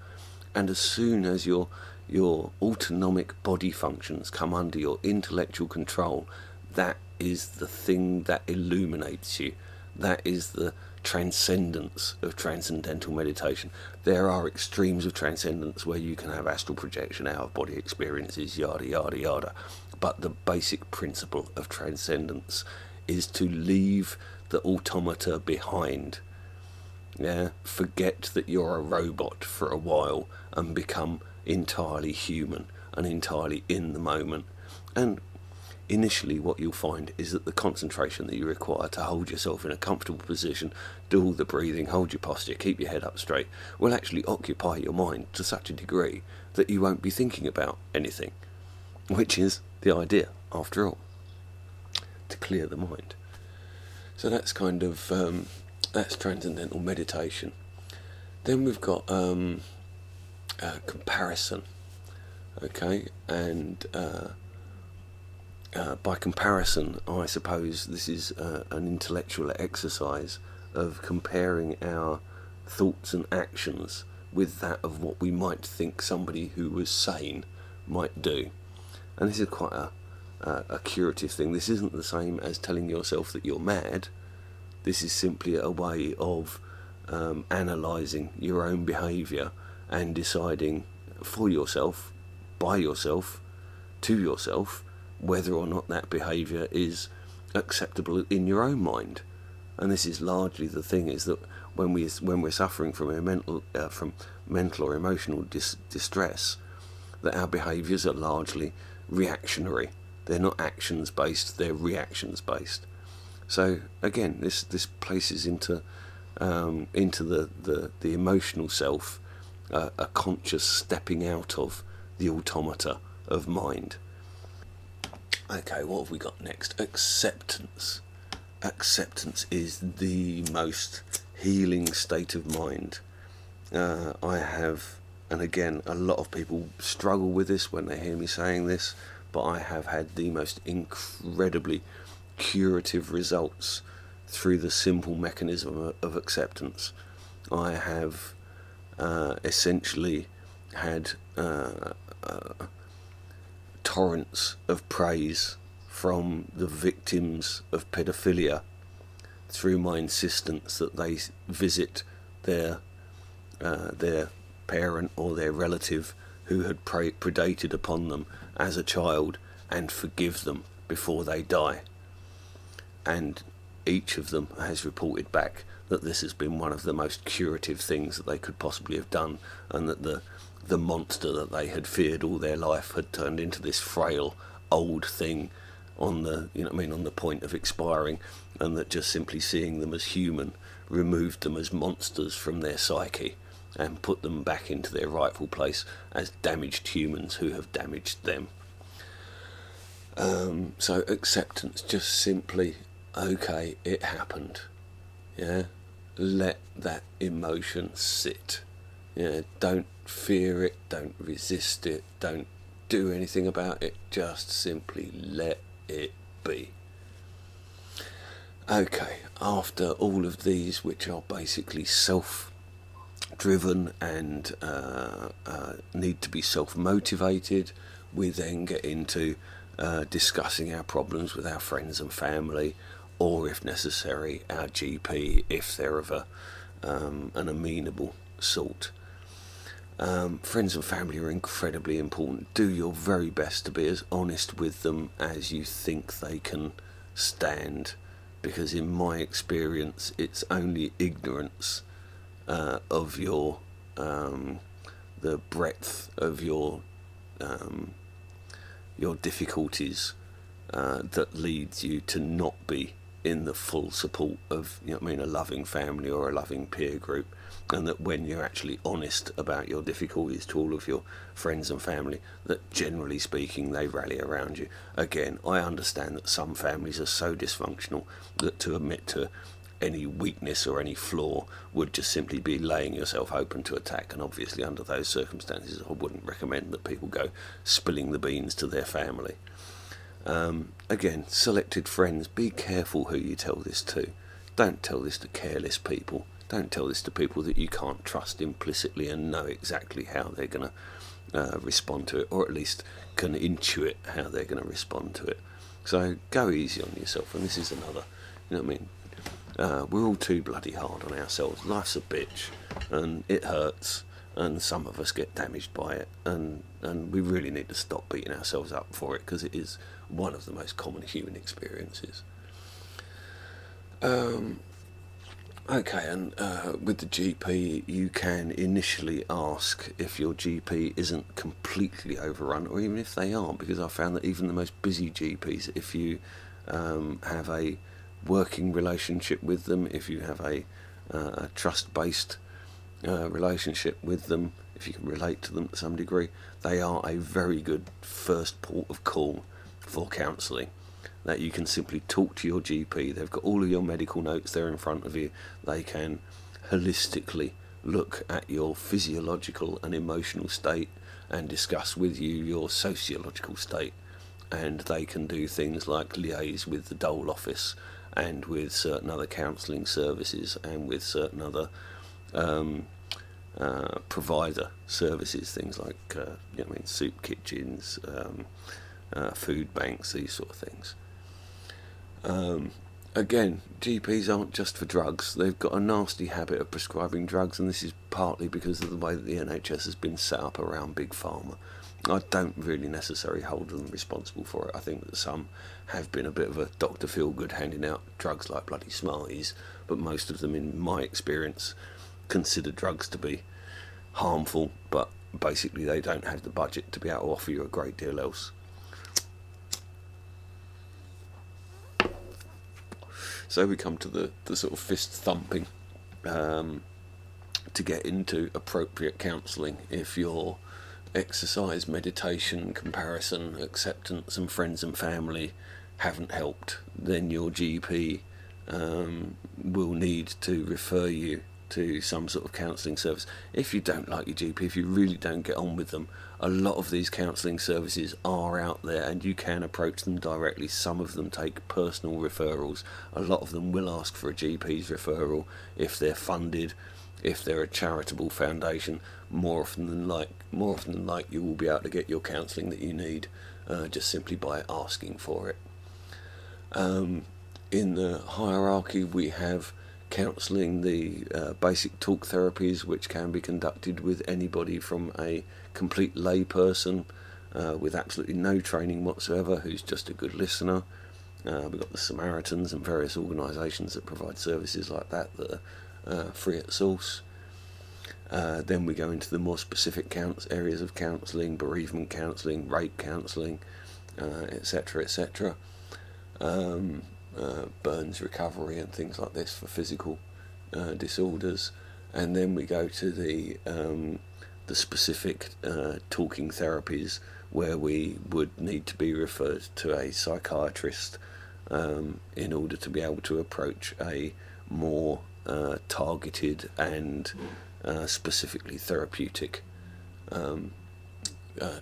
And as soon as your autonomic body functions come under your intellectual control, that is the thing that illuminates you. That is the transcendence of transcendental meditation. There are extremes of transcendence where you can have astral projection, out of body experiences, yada yada yada, but the basic principle of transcendence is to leave the automata behind. Forget that you're a robot for a while and become entirely human and entirely in the moment. And initially what you'll find is that the concentration that you require to hold yourself in a comfortable position, do all the breathing, hold your posture, keep your head up straight, will actually occupy your mind to such a degree that you won't be thinking about anything, which is the idea, after all, to clear the mind. So that's kind of that's transcendental meditation. Then we've got comparison, okay, and by comparison, I suppose this is an intellectual exercise of comparing our thoughts and actions with that of what we might think somebody who was sane might do. And this is quite a curative thing. This isn't the same as telling yourself that you're mad. This is simply a way of analysing your own behaviour and deciding for yourself, by yourself, to yourself, whether or not that behaviour is acceptable in your own mind. And this is largely the thing, is that when we're suffering from mental or emotional distress, that our behaviours are largely reactionary. They're not actions based, they're reactions based. So again, this places into the emotional self a conscious stepping out of the automata of mind. Okay, what have we got next? Acceptance. Acceptance is the most healing state of mind. I have, and again, a lot of people struggle with this when they hear me saying this, but I have had the most incredibly curative results through the simple mechanism of acceptance. I have essentially had torrents of praise from the victims of paedophilia through my insistence that they visit their parent or their relative who had predated upon them as a child and forgive them before they die. And each of them has reported back that this has been one of the most curative things that they could possibly have done, and that the monster that they had feared all their life had turned into this frail old thing on the point of expiring, and that just simply seeing them as human removed them as monsters from their psyche and put them back into their rightful place as damaged humans who have damaged them. So acceptance, just simply, okay, it happened. Yeah, let that emotion sit. Yeah, don't fear it, don't resist it, don't do anything about it, just simply let it be. Okay, after all of these, which are basically self-driven and need to be self-motivated, we then get into discussing our problems with our friends and family, or if necessary, our GP, if they're of an amenable sort. Friends and family are incredibly important. Do your very best to be as honest with them as you think they can stand, because in my experience it's only ignorance of your the breadth of your difficulties that leads you to not be in the full support of a loving family or a loving peer group. And that when you're actually honest about your difficulties to all of your friends and family, that generally speaking they rally around you. Again, I understand that some families are so dysfunctional that to admit to any weakness or any flaw would just simply be laying yourself open to attack, and obviously under those circumstances I wouldn't recommend that people go spilling the beans to their family. Again, selected friends, be careful who you tell this to. Don't tell this to careless people. Don't tell this to people that you can't trust implicitly and know exactly how they're going to respond to it, or at least can intuit how they're going to respond to it. So go easy on yourself, and this is another, you know what I mean? We're all too bloody hard on ourselves. Life's a bitch, and it hurts, and some of us get damaged by it, and we really need to stop beating ourselves up for it, because it is one of the most common human experiences. Okay, and with the GP, you can initially ask if your GP isn't completely overrun, or even if they aren't, because I found that even the most busy GPs, if you have a working relationship with them, if you have a trust-based relationship with them, if you can relate to them to some degree, they are a very good first port of call for counselling. That you can simply talk to your GP. They've got all of your medical notes there in front of you. They can holistically look at your physiological and emotional state and discuss with you your sociological state. And they can do things like liaise with the dole office and with certain other counselling services and with certain other provider services, things like soup kitchens, food banks, these sort of things. Again, GPs aren't just for drugs. They've got a nasty habit of prescribing drugs, and this is partly because of the way that the NHS has been set up around Big Pharma. I don't really necessarily hold them responsible for it. I think that some have been a bit of a Dr. Feelgood, handing out drugs like bloody Smarties, but most of them, in my experience, consider drugs to be harmful, but basically they don't have the budget to be able to offer you a great deal else. So we come to the sort of fist thumping to get into appropriate counselling. If your exercise, meditation, comparison, acceptance and friends and family haven't helped, then your GP will need to refer you to some sort of counselling service. If you don't like your GP, if you really don't get on with them, a lot of these counselling services are out there and you can approach them directly. Some of them take personal referrals. A lot of them will ask for a GP's referral if they're funded, if they're a charitable foundation. More often than like you will be able to get your counselling that you need just simply by asking for it. In the hierarchy, we have counselling, the basic talk therapies, which can be conducted with anybody from a complete lay person with absolutely no training whatsoever, who's just a good listener. We've got the Samaritans and various organisations that provide services like that are free at source. Then we go into the more specific areas of counselling: bereavement counselling, rape counselling, etc., etc. Burns recovery and things like this for physical disorders. And then we go to the specific talking therapies, where we would need to be referred to a psychiatrist in order to be able to approach a more targeted and specifically therapeutic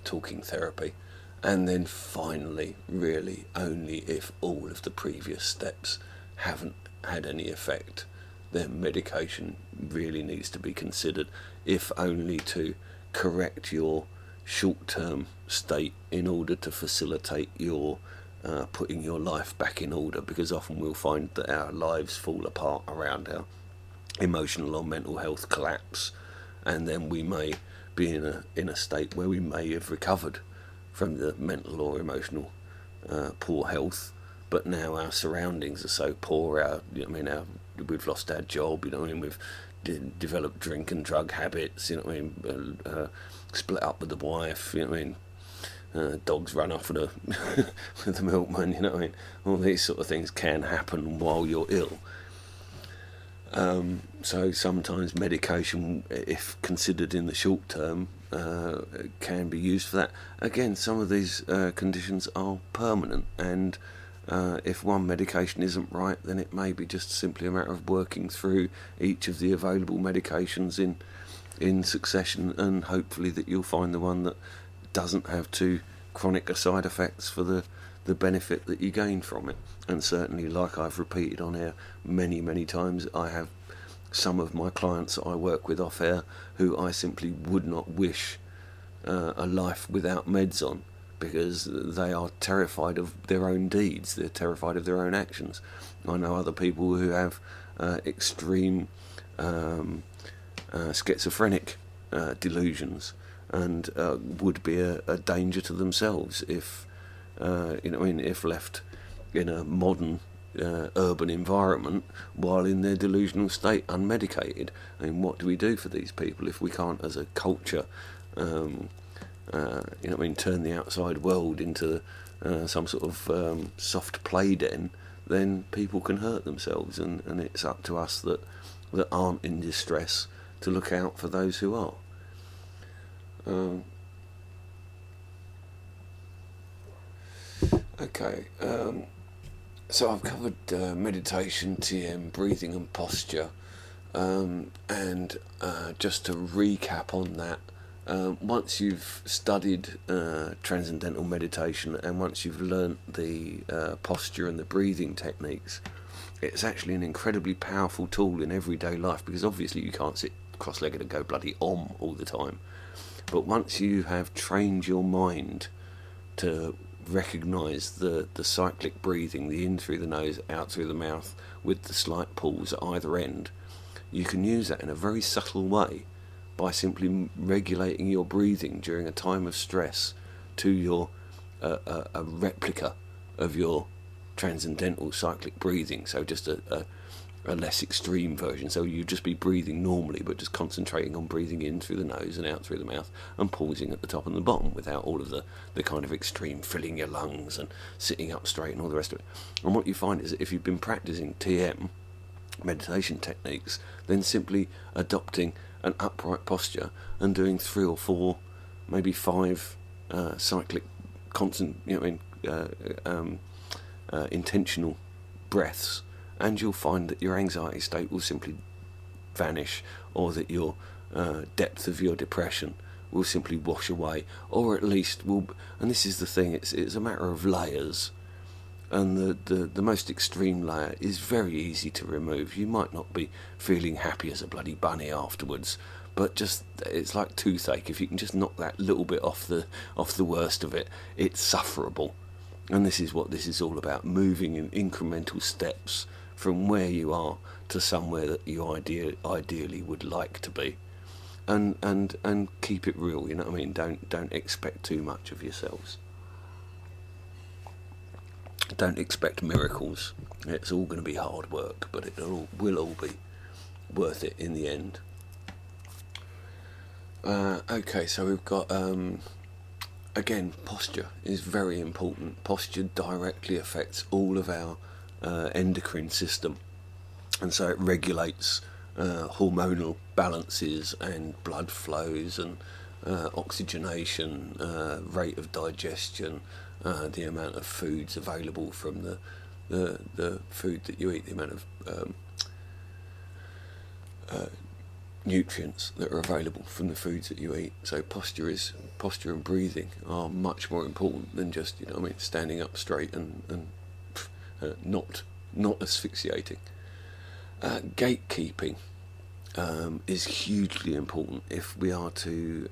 talking therapy. And then finally, really only if all of the previous steps haven't had any effect, then medication really needs to be considered, if only to correct your short-term state in order to facilitate your putting your life back in order, because often we'll find that our lives fall apart around our emotional or mental health collapse, and then we may be in a state where we may have recovered from the mental or emotional poor health, but now our surroundings are so poor. We've lost our job. We've developed drink and drug habits. Split up with the wife. Dogs run off with with the milkman. All these sort of things can happen while you're ill. So sometimes medication, if considered in the short term, can be used for that. Again, some of these conditions are permanent, and if one medication isn't right, then it may be just simply a matter of working through each of the available medications in succession, and hopefully that you'll find the one that doesn't have too chronic side effects for the benefit that you gain from it. And certainly, like I've repeated on air many times, I have some of my clients that I work with off air who I simply would not wish a life without meds on, because they are terrified of their own deeds, they're terrified of their own actions. I know other people who have extreme schizophrenic delusions, and would be a danger to themselves if if left in a modern urban environment while in their delusional state, unmedicated. I mean, what do we do for these people if we can't, as a culture, turn the outside world into some sort of soft play den? Then people can hurt themselves, and it's up to us that aren't in distress to look out for those who are. Okay, so I've covered meditation, TM, breathing and posture, and just to recap on that, once you've studied transcendental meditation, and once you've learnt the posture and the breathing techniques, it's actually an incredibly powerful tool in everyday life, because obviously you can't sit cross-legged and go bloody om all the time. But once you have trained your mind to recognise the cyclic breathing, the in through the nose, out through the mouth, with the slight pause at either end, you can use that in a very subtle way by simply regulating your breathing during a time of stress to your a replica of your transcendental cyclic breathing. So just a less extreme version. So you'd just be breathing normally, but just concentrating on breathing in through the nose and out through the mouth, and pausing at the top and the bottom without all of the kind of extreme filling your lungs and sitting up straight and all the rest of it. And what you find is that if you've been practicing TM meditation techniques, then simply adopting an upright posture and doing 3 or 4, maybe 5 cyclic intentional breaths, and you'll find that your anxiety state will simply vanish, or that your depth of your depression will simply wash away, or at least will. And this is the thing, it's a matter of layers, and the most extreme layer is very easy to remove. You might not be feeling happy as a bloody bunny afterwards, but just, it's like toothache. If you can just knock that little bit off the worst of it, it's sufferable. And this is what this is all about, moving in incremental steps from where you are to somewhere that you ideally would like to be, and keep it real. You know what I mean? Don't expect too much of yourselves. Don't expect miracles. It's all going to be hard work, but it will all be worth it in the end. Okay, so we've got again, posture is very important. Posture directly affects all of our endocrine system, and so it regulates hormonal balances and blood flows and oxygenation, rate of digestion, the amount of foods available from the food that you eat, the amount of nutrients that are available from the foods that you eat. So posture and breathing are much more important than just, standing up straight and not asphyxiating. Gatekeeping is hugely important if we are to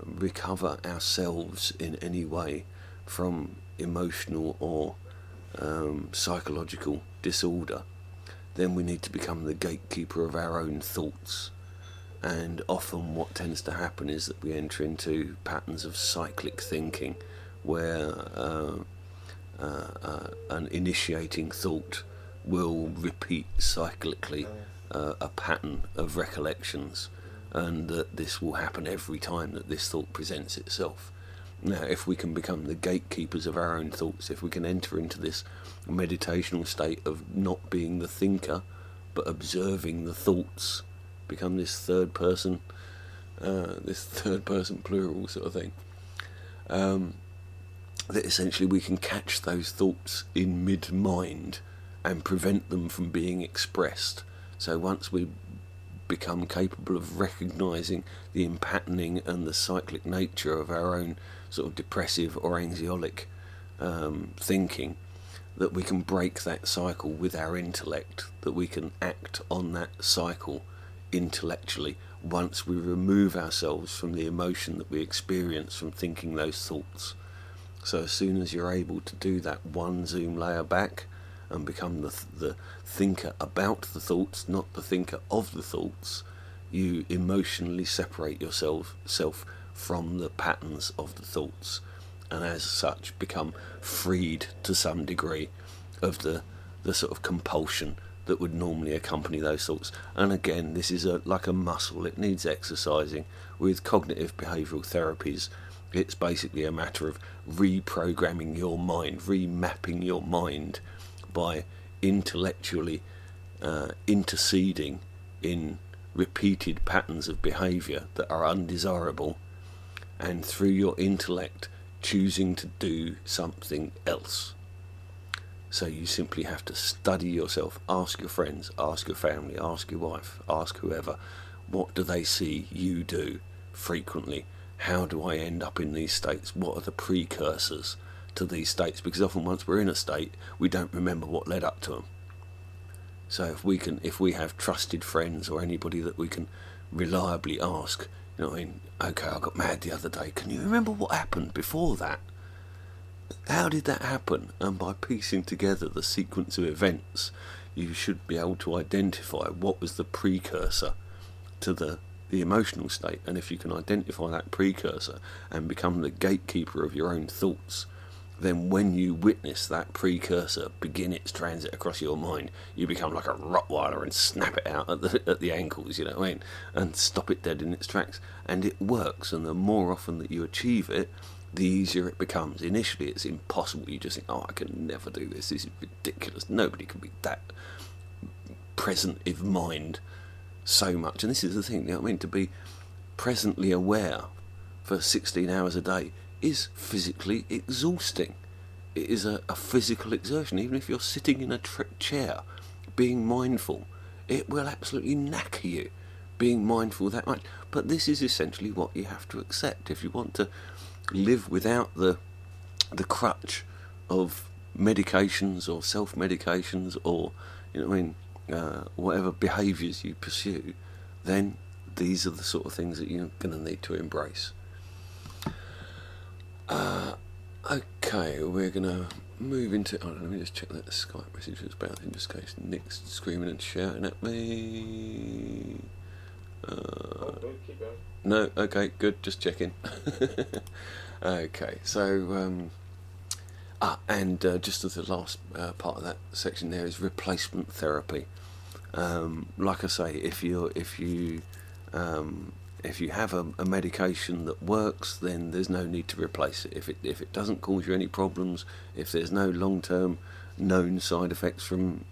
recover ourselves in any way from emotional or psychological disorder. Then we need to become the gatekeeper of our own thoughts. And often what tends to happen is that we enter into patterns of cyclic thinking, where an initiating thought will repeat cyclically a pattern of recollections, and that this will happen every time that this thought presents itself. Now, if we can become the gatekeepers of our own thoughts, if we can enter into this meditational state of not being the thinker but observing the thoughts, become this third person plural sort of thing, that essentially we can catch those thoughts in mid-mind and prevent them from being expressed. So once we become capable of recognising the impatterning and the cyclic nature of our own sort of depressive or anxiolic thinking, that we can break that cycle with our intellect, that we can act on that cycle intellectually once we remove ourselves from the emotion that we experience from thinking those thoughts. So as soon as you're able to do that one zoom layer back and become the thinker about the thoughts, not the thinker of the thoughts, you emotionally separate yourself from the patterns of the thoughts, and as such become freed to some degree of the sort of compulsion that would normally accompany those thoughts. And again, this is like a muscle, it needs exercising. With cognitive behavioural therapies, it's basically a matter of reprogramming your mind, remapping your mind by intellectually interceding in repeated patterns of behaviour that are undesirable, and through your intellect choosing to do something else. So you simply have to study yourself, ask your friends, ask your family, ask your wife, ask whoever, what do they see you do frequently? How do I end up in these states? What are the precursors to these states? Because often once we're in a state, we don't remember what led up to them. So if we have trusted friends or anybody that we can reliably ask, you know what I mean, okay, I got mad the other day, can you remember what happened before that? How did that happen? And by piecing together the sequence of events, you should be able to identify what was the precursor to the emotional state. And if you can identify that precursor and become the gatekeeper of your own thoughts, then when you witness that precursor begin its transit across your mind, you become like a Rottweiler and snap it out at the ankles, you know what I mean, and stop it dead in its tracks. And it works, and the more often that you achieve it, the easier it becomes. Initially it's impossible, you just think, oh, I can never do this is ridiculous, nobody can be that present of mind so much. And this is the thing, you know what I mean, to be presently aware for 16 hours a day is physically exhausting. It is a physical exertion. Even if you're sitting in a chair being mindful, it will absolutely knacker you being mindful that much. But this is essentially what you have to accept if you want to live without the crutch of medications or self-medications, or you know what I mean, whatever behaviours you pursue. Then these are the sort of things that you're going to need to embrace. Okay, we're going to move into... let me just check that the Skype message was bouncing, just in case Nick's screaming and shouting at me. Keep going. No, okay, good, just checking. Okay, so... just as the last part of that section there is replacement therapy. Like I say, if you have a medication that works, then there's no need to replace it. If it doesn't cause you any problems, if there's no long-term known side effects from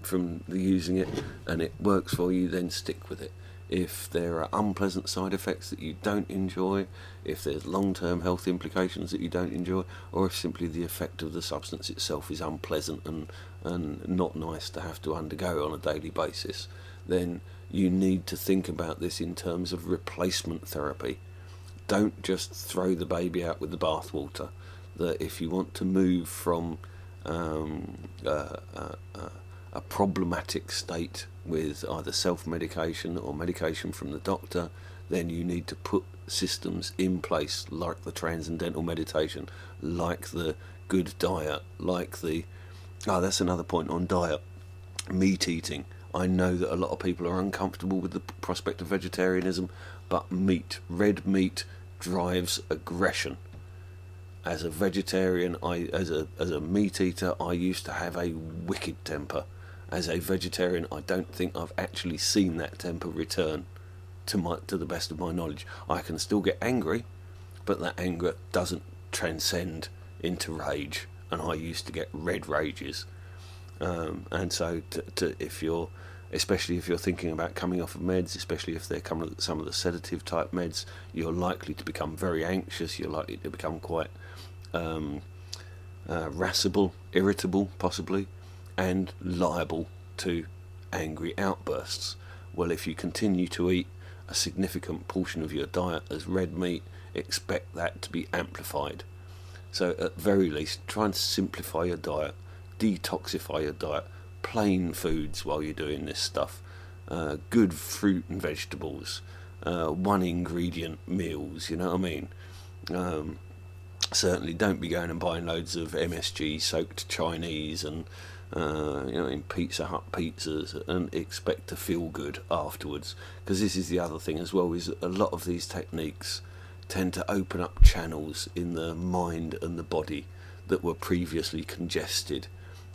the using it, and it works for you, then stick with it. If there are unpleasant side effects that you don't enjoy, if there's long-term health implications that you don't enjoy, or if simply the effect of the substance itself is unpleasant and not nice to have to undergo on a daily basis, then you need to think about this in terms of replacement therapy. Don't just throw the baby out with the bathwater. That if you want to move from a problematic state with either self-medication or medication from the doctor, then you need to put systems in place like the transcendental meditation, like the good diet, like the... that's another point on diet. Meat eating. I know that a lot of people are uncomfortable with the prospect of vegetarianism, but red meat drives aggression. As a vegetarian, as a meat eater, I used to have a wicked temper. As a vegetarian, I don't think I've actually seen that temper return to the best of my knowledge. I can still get angry, but that anger doesn't transcend into rage, and I used to get red rages. And so, especially if you're thinking about coming off of meds, especially if they're coming with some of the sedative type meds, you're likely to become very anxious. You're likely to become quite irascible, irritable, possibly, and liable to angry outbursts. Well, if you continue to eat a significant portion of your diet as red meat, expect that to be amplified. So at very least, try and simplify your diet, detoxify your diet, plain foods while you're doing this stuff, good fruit and vegetables, one ingredient meals, you know what I mean, certainly don't be going and buying loads of MSG soaked Chinese and in Pizza Hut pizzas and expect to feel good afterwards, because this is the other thing as well, is a lot of these techniques tend to open up channels in the mind and the body that were previously congested,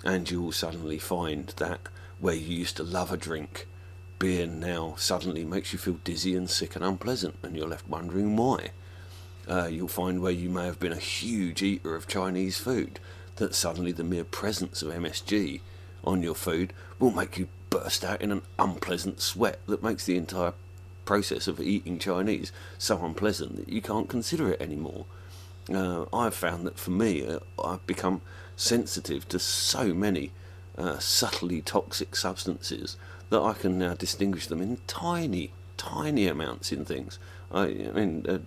and you will suddenly find that where you used to love a drink, beer now suddenly makes you feel dizzy and sick and unpleasant, and you're left wondering why. You'll find where you may have been a huge eater of Chinese food, that suddenly the mere presence of MSG on your food will make you burst out in an unpleasant sweat that makes the entire process of eating Chinese so unpleasant that you can't consider it anymore. I've found that for me, I've become sensitive to so many subtly toxic substances that I can now distinguish them in tiny amounts in things. And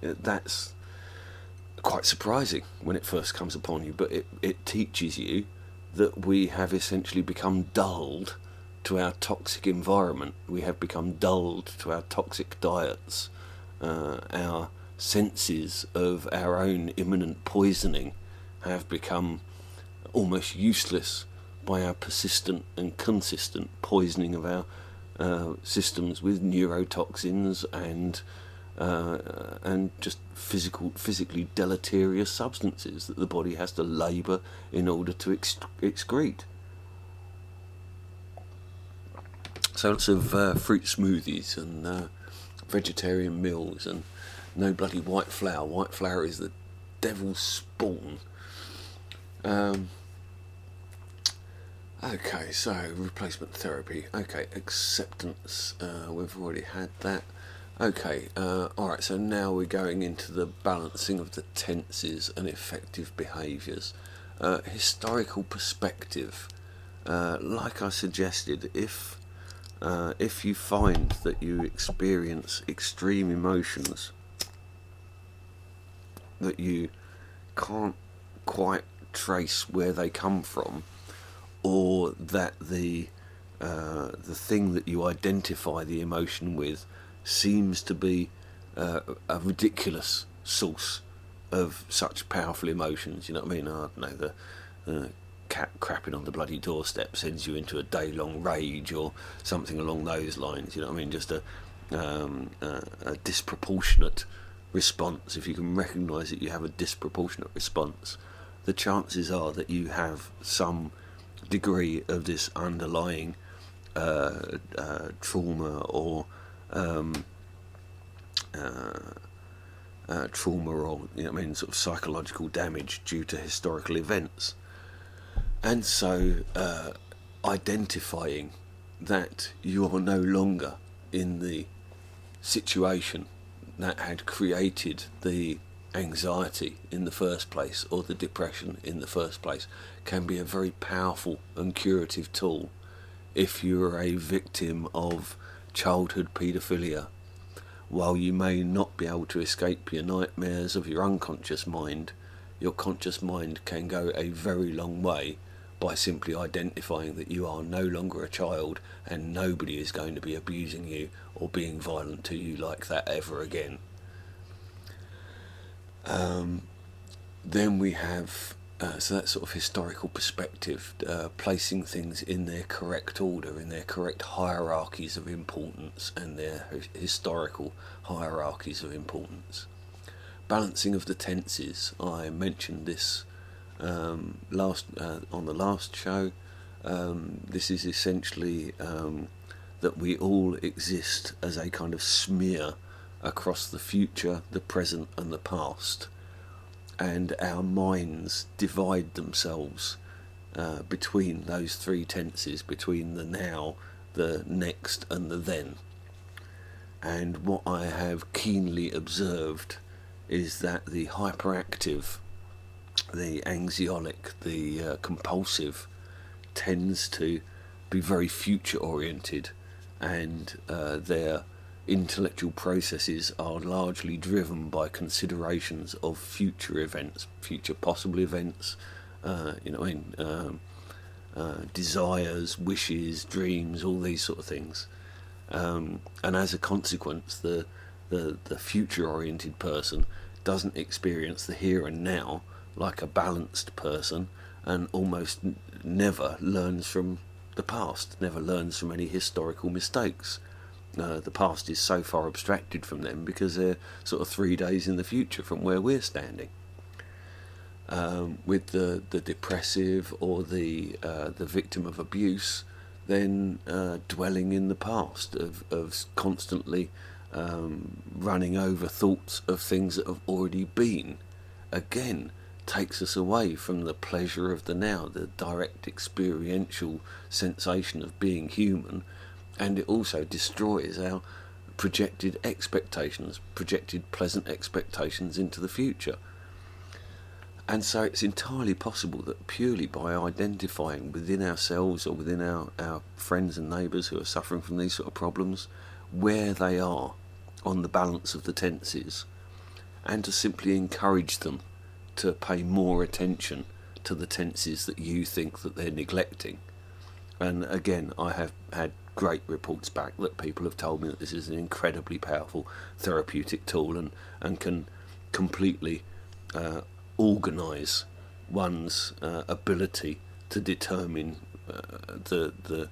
that's quite surprising when it first comes upon you, but it teaches you that we have essentially become dulled to our toxic environment. We have become dulled to our toxic diets. Our senses of our own imminent poisoning have become almost useless by our persistent and consistent poisoning of our systems with neurotoxins and just physically deleterious substances that the body has to labour in order to excrete. So lots of fruit smoothies and vegetarian meals, and no bloody white flour. White flour is the devil's spawn. Okay, so replacement therapy. Okay, acceptance. We've already had that. Okay, alright, so now we're going into the balancing of the tenses and effective behaviours. Historical perspective. Like I suggested, if you find that you experience extreme emotions that you can't quite trace where they come from, or that the thing that you identify the emotion with seems to be a ridiculous source of such powerful emotions, you know what I mean? I don't know, the cat crapping on the bloody doorstep sends you into a day-long rage or something along those lines, you know what I mean? Just a disproportionate response. If you can recognise that you have a disproportionate response, the chances are that you have some degree of this underlying trauma or you know what I mean, sort of psychological damage due to historical events. And so identifying that you are no longer in the situation that had created the anxiety in the first place, or the depression in the first place, can be a very powerful and curative tool. If you're a victim of childhood paedophilia, while you may not be able to escape your nightmares of your unconscious mind, your conscious mind can go a very long way by simply identifying that you are no longer a child and nobody is going to be abusing you or being violent to you like that ever again. Then we have so that sort of historical perspective, placing things in their correct order, in their correct hierarchies of importance and their historical hierarchies of importance. Balancing of the tenses, I mentioned this on the last show. This is essentially that we all exist as a kind of smear across the future, the present and the past, and our minds divide themselves between those three tenses, between the now, the next and the then. And what I have keenly observed is that the hyperactive, the anxiolic, the compulsive tends to be very future oriented, and their intellectual processes are largely driven by considerations of future events, future possible events, desires, wishes, dreams, all these sort of things. And as a consequence, the the future-oriented person doesn't experience the here and now like a balanced person, and almost never learns from the past, never learns from any historical mistakes. The past is so far abstracted from them because they're sort of 3 days in the future from where we're standing. With the depressive or the victim of abuse, then dwelling in the past, of constantly running over thoughts of things that have already been, again takes us away from the pleasure of the now, the direct experiential sensation of being human, and it also destroys our projected expectations, projected pleasant expectations into the future. And so it's entirely possible that purely by identifying within ourselves or within our friends and neighbours who are suffering from these sort of problems, where they are on the balance of the tenses, and to simply encourage them to pay more attention to the tenses that you think that they're neglecting. And again, I have had great reports back that people have told me that this is an incredibly powerful therapeutic tool, and can completely organise one's ability to determine the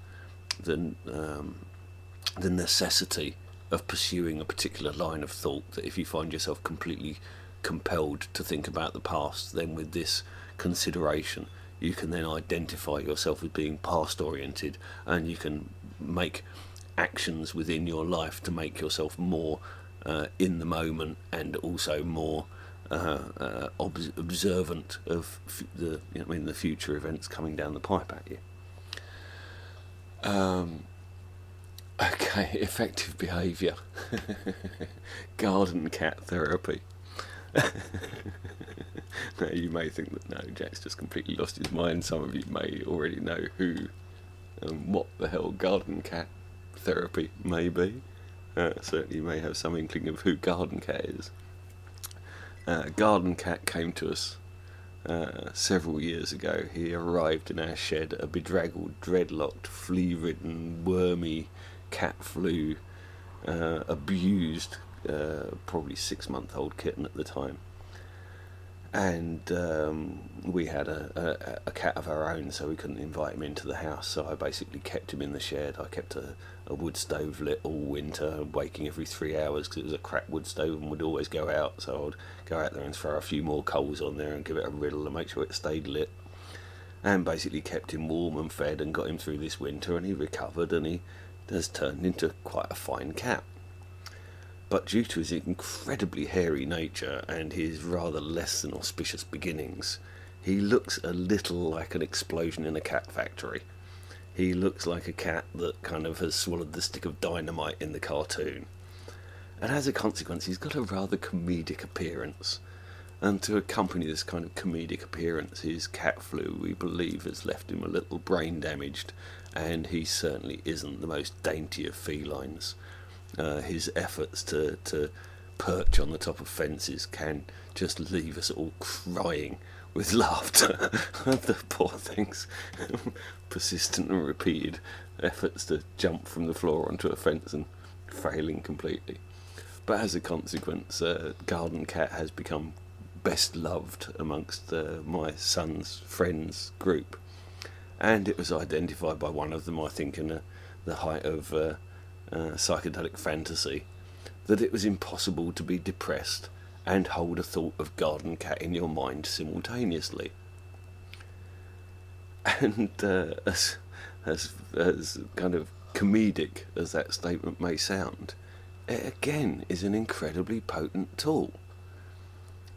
necessity of pursuing a particular line of thought. That if you find yourself completely compelled to think about the past, then with this consideration you can then identify yourself as being past oriented, and you can make actions within your life to make yourself more in the moment, and also more observant of the future events coming down the pipe at you. Okay, effective behaviour. Garden cat therapy. Now you may think that no, Jack's just completely lost his mind. Some of you may already know who what the hell garden cat therapy may be. Certainly you may have some inkling of who Garden Cat is. Garden Cat came to us several years ago. He arrived in our shed, a bedraggled, dreadlocked, flea-ridden, wormy, cat flu, abused, probably 6-month-old kitten at the time. And we had a cat of our own, so we couldn't invite him into the house, so I basically kept him in the shed. I kept a wood stove lit all winter, waking every 3 hours because it was a crap wood stove and would always go out, so I'd go out there and throw a few more coals on there and give it a riddle and make sure it stayed lit, and basically kept him warm and fed and got him through this winter, and he recovered, and he has turned into quite a fine cat. But due to his incredibly hairy nature and his rather less than auspicious beginnings, he looks a little like an explosion in a cat factory. He looks like a cat that kind of has swallowed the stick of dynamite in the cartoon. And as a consequence, he's got a rather comedic appearance. And to accompany this kind of comedic appearance, his cat flu, we believe, has left him a little brain damaged, and he certainly isn't the most dainty of felines. His efforts to perch on the top of fences can just leave us all crying with laughter. The poor thing's persistent and repeated efforts to jump from the floor onto a fence and failing completely. But as a consequence, Garden Cat has become best loved amongst my son's friends group, and it was identified by one of them, I think, in the height of psychedelic fantasy, that it was impossible to be depressed and hold a thought of Garden Cat in your mind simultaneously. And as kind of comedic as that statement may sound, it again is an incredibly potent tool.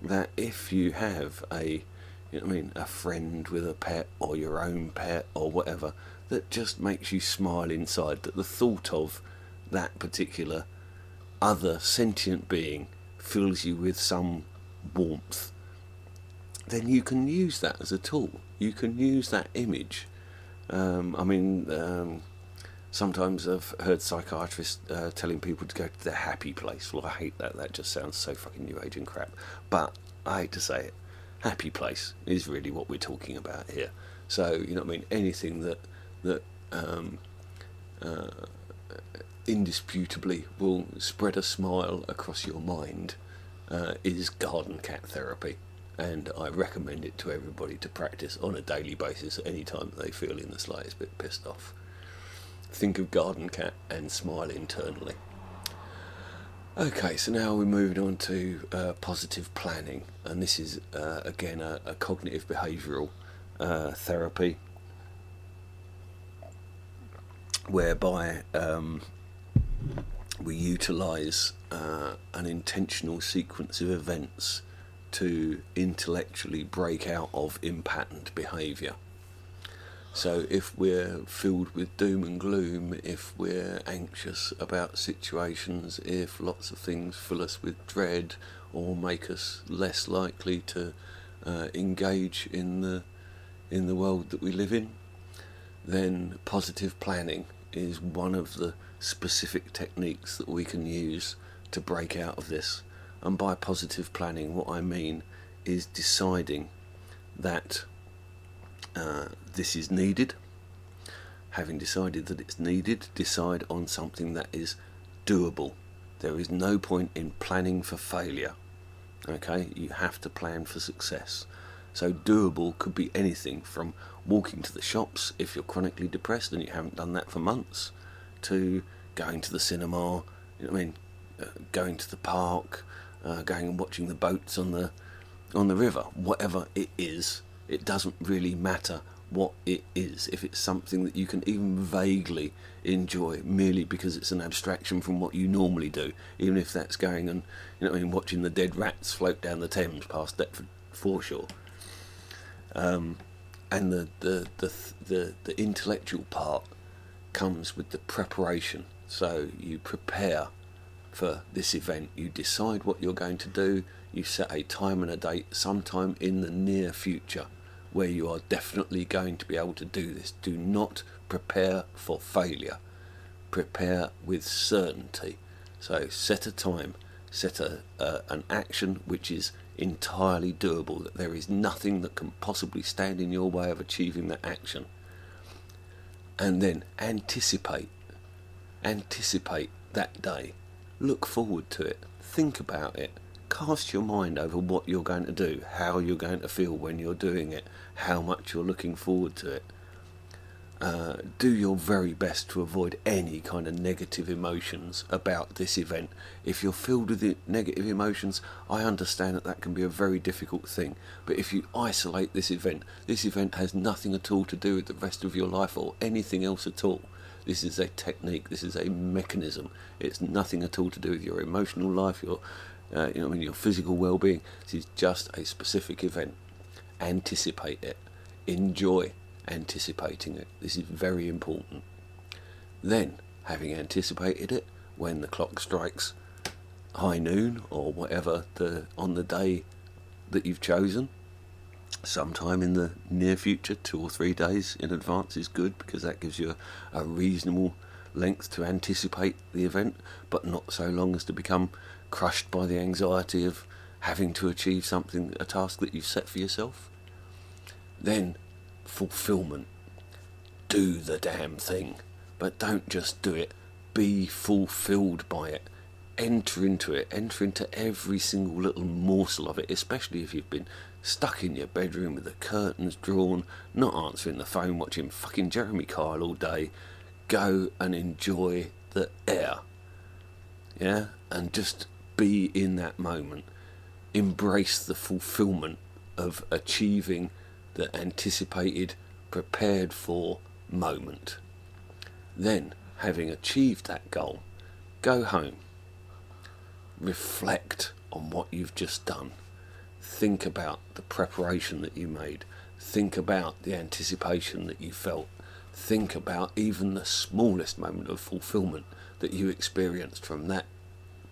That if you have a friend with a pet, or your own pet, or whatever, that just makes you smile inside, that the thought of that particular other sentient being fills you with some warmth, then you can use that as a tool. You can use that image. Sometimes I've heard psychiatrists telling people to go to their happy place. Well, I hate that. That just sounds so fucking new age and crap. But I hate to say it. Happy place is really what we're talking about here. So, anything that indisputably will spread a smile across your mind is garden cat therapy, and I recommend it to everybody to practice on a daily basis any time they feel in the slightest bit pissed off. Think of garden cat and smile internally. Okay, so now we're moving on to positive planning, and this is again a cognitive behavioural therapy, whereby we utilise an intentional sequence of events to intellectually break out of impatterned behaviour. So if we're filled with doom and gloom, if we're anxious about situations, if lots of things fill us with dread or make us less likely to engage in the world that we live in, then positive planning is one of the specific techniques that we can use to break out of this. And by positive planning, what I mean is deciding that this is needed. Having decided that it's needed, decide on something that is doable. There is no point in planning for failure. Okay, you have to plan for success. So doable could be anything from walking to the shops if you're chronically depressed and you haven't done that for months, to going to the cinema, going to the park, going and watching the boats on the river. Whatever it is, it doesn't really matter what it is. If it's something that you can even vaguely enjoy merely because it's an abstraction from what you normally do, even if that's going and watching the dead rats float down the Thames past Deptford foreshore. And the intellectual part comes with the preparation. So you prepare for this event, you decide what you're going to do, you set a time and a date sometime in the near future where you are definitely going to be able to do this. Do not prepare for failure, prepare with certainty. So set a time, set an action which is entirely doable, that there is nothing that can possibly stand in your way of achieving that action. And then anticipate that day, look forward to it, think about it, cast your mind over what you're going to do, how you're going to feel when you're doing it, how much you're looking forward to it. Do your very best to avoid any kind of negative emotions about this event. If you're filled with negative emotions, I understand that can be a very difficult thing, but if you isolate this event has nothing at all to do with the rest of your life or anything else at all. This is a technique, this is a mechanism. It's nothing at all to do with your emotional life, your physical well-being. This is just a specific event. Anticipate it, enjoy anticipating it. This is very important. Then, having anticipated it, when the clock strikes high noon or whatever on the day that you've chosen, sometime in the near future, 2 or 3 days in advance is good, because that gives you a reasonable length to anticipate the event, but not so long as to become crushed by the anxiety of having to achieve something, a task that you've set for yourself. Then fulfillment. Do the damn thing, but don't just do it, be fulfilled by it. Enter into it, enter into every single little morsel of it, especially if you've been stuck in your bedroom with the curtains drawn, not answering the phone, watching fucking Jeremy Kyle all day. Go and enjoy the air, and just be in that moment. Embrace the fulfillment of achieving the anticipated, prepared for moment. Then, having achieved that goal, go home, reflect on what you've just done, think about the preparation that you made, think about the anticipation that you felt, think about even the smallest moment of fulfillment that you experienced from that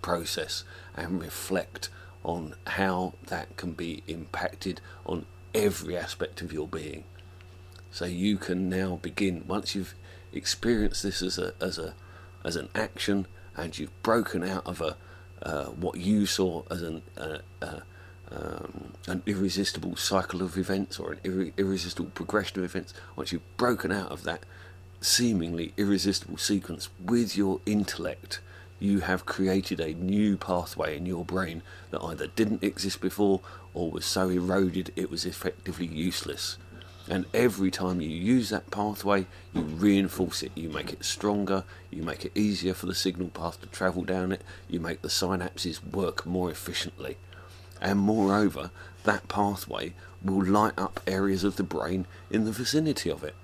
process, and reflect on how that can be impacted on every aspect of your being. So you can now begin, once you've experienced this as an action, and you've broken out of what you saw as an irresistible cycle of events, or an irresistible progression of events. Once you've broken out of that seemingly irresistible sequence, with your intellect, you have created a new pathway in your brain that either didn't exist before or was so eroded it was effectively useless. And every time you use that pathway, you reinforce it, you make it stronger, you make it easier for the signal path to travel down it, you make the synapses work more efficiently. And moreover, that pathway will light up areas of the brain in the vicinity of it.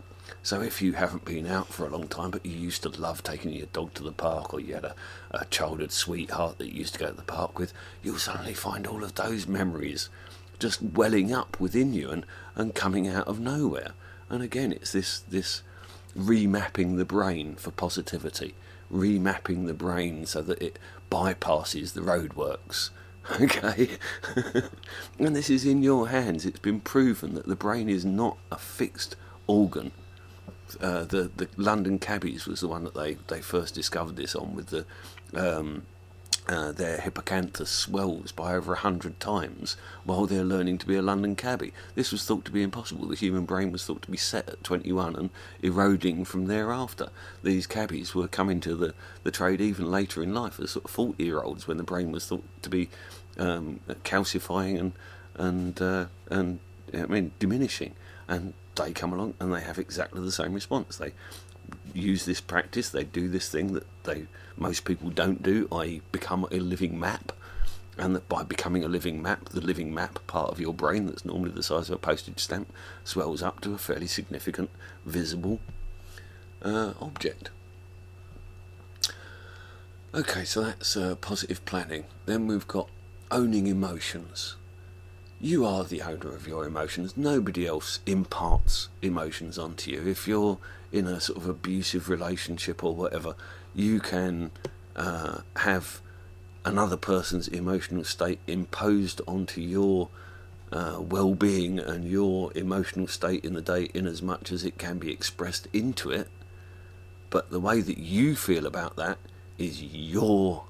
So if you haven't been out for a long time, but you used to love taking your dog to the park, or you had a childhood sweetheart that you used to go to the park with, you'll suddenly find all of those memories just welling up within you and coming out of nowhere. And again, it's this remapping the brain for positivity, remapping the brain so that it bypasses the roadworks. Okay? And this is in your hands. It's been proven that the brain is not a fixed organ. The London cabbies was the one that they first discovered this on, with their hippocampus swells by over 100 times while they're learning to be a London cabbie. This was thought to be impossible. The human brain was thought to be set at 21 and eroding from thereafter. These cabbies were coming to the trade even later in life, as sort of 40-year-olds, when the brain was thought to be calcifying and diminishing. And they come along and they have exactly the same response. They use this practice, they do this thing that most people don't do, i.e. become a living map, and that by becoming a living map, the living map part of your brain that's normally the size of a postage stamp swells up to a fairly significant visible object. Okay, so that's positive planning. Then we've got owning emotions. You are the owner of your emotions. Nobody else imparts emotions onto you. If you're in a sort of abusive relationship or whatever, you can have another person's emotional state imposed onto your well-being and your emotional state in the day, in as much as it can be expressed into it. But the way that you feel about that is your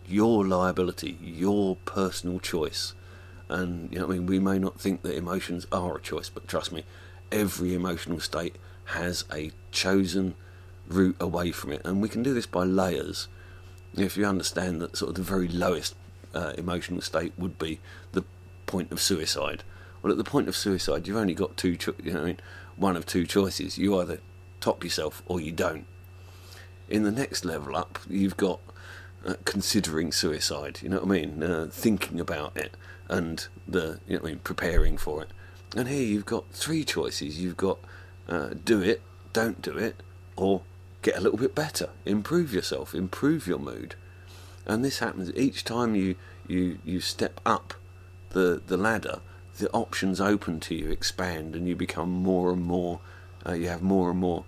liability, your personal choice. And we may not think that emotions are a choice, but trust me, every emotional state has a chosen route away from it. And we can do this by layers. If you understand that sort of the very lowest emotional state would be the point of suicide. Well, at the point of suicide, you've only got one of two choices. You either top yourself or you don't. In the next level up, you've got considering suicide, thinking about it, and preparing for it. And here you've got three choices. You've got do it, don't do it, or get a little bit better, improve yourself, improve your mood. And this happens each time you step up the ladder. The options open to you expand, and you become more and more. You have more and more.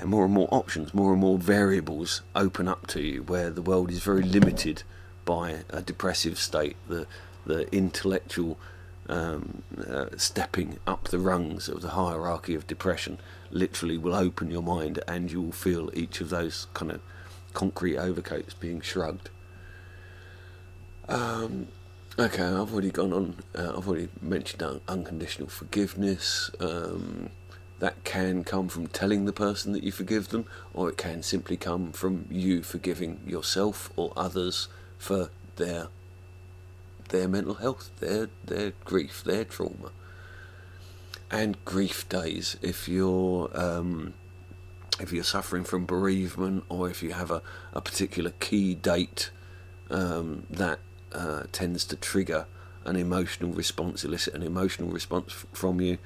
More and more options, more and more variables open up to you, where the world is very limited by a depressive state. The intellectual stepping up the rungs of the hierarchy of depression literally will open your mind, and you will feel each of those kind of concrete overcoats being shrugged. Okay, I've already gone on. I've already mentioned unconditional forgiveness. That can come from telling the person that you forgive them, or it can simply come from you forgiving yourself or others for their mental health, their grief, their trauma. And grief days, if you're suffering from bereavement, or if you have a particular key date that tends to trigger an emotional response, elicit an emotional response from you,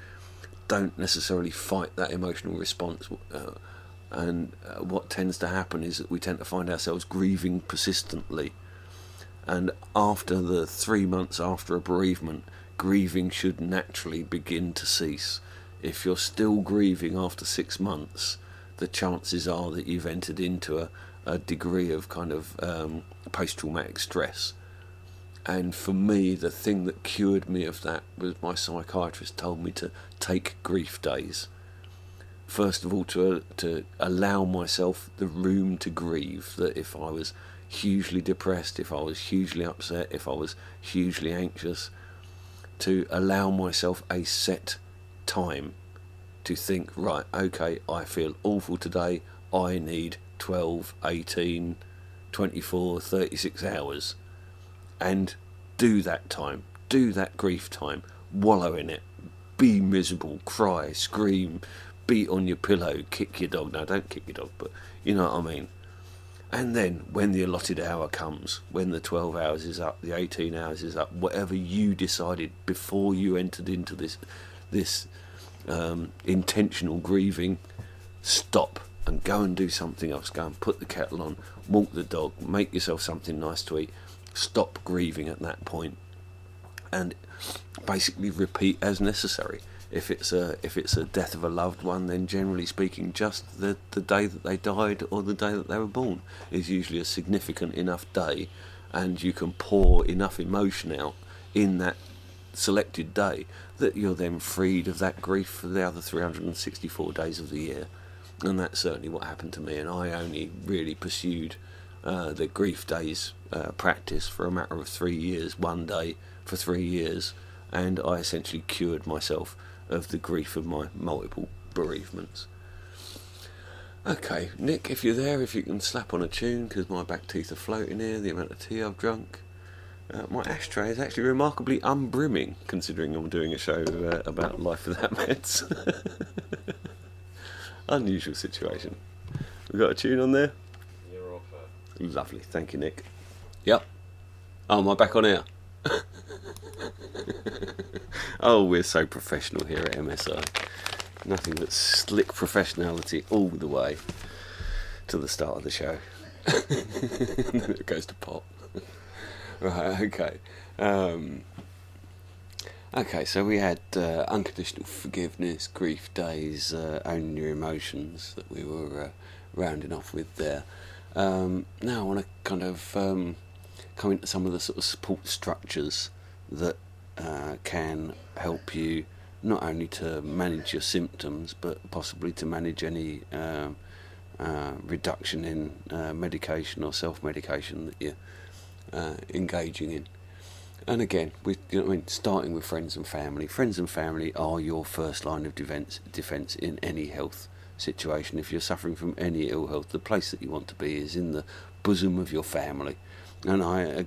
don't necessarily fight that emotional response. And what tends to happen is that we tend to find ourselves grieving persistently. And after the 3 months after a bereavement, grieving should naturally begin to cease. If you're still grieving after 6 months, the chances are that you've entered into a degree of kind of post-traumatic stress. And for me, the thing that cured me of that was my psychiatrist told me to take grief days. First of all, to allow myself the room to grieve. That if I was hugely depressed, if I was hugely upset, if I was hugely anxious, to allow myself a set time to think, right, okay, I feel awful today, I need 12, 18, 24, 36 hours, and do that time, do that grief time, wallow in it, be miserable, cry, scream, beat on your pillow, kick your dog. No, don't kick your dog, but you know what I mean. And then when the allotted hour comes, when the 12 hours is up, the 18 hours is up, whatever you decided before you entered into this intentional grieving, stop and go and do something else. Go and put the kettle on, walk the dog, make yourself something nice to eat. Stop grieving at that point, and basically repeat as necessary. If it's a death of a loved one, then generally speaking, just the day that they died or the day that they were born is usually a significant enough day, and you can pour enough emotion out in that selected day that you're then freed of that grief for the other 364 days of the year. And that's certainly what happened to me, and I only really pursued the grief days practice for a matter of 3 years, one day for 3 years, and I essentially cured myself of the grief of my multiple bereavements. Okay, Nick, if you're there, if you can slap on a tune, because my back teeth are floating here, the amount of tea I've drunk. My ashtray is actually remarkably unbrimming, considering I'm doing a show about life without meds. Unusual situation. We got a tune on there? You're off it. Lovely, thank you, Nick. Yep. Oh, am I back on air? Oh, we're so professional here at MSI. Nothing but slick professionality all the way to the start of the show. Then it goes to pot. Right, okay. Okay, so we had unconditional forgiveness, grief days, owning your emotions that we were rounding off with there. Now I want to kind of come into some of the sort of support structures that can help you not only to manage your symptoms, but possibly to manage any reduction in medication or self-medication that you're engaging in. And again, starting with friends and family. Friends and family are your first line of defence in any health situation. If you're suffering from any ill health, the place that you want to be is in the bosom of your family. And I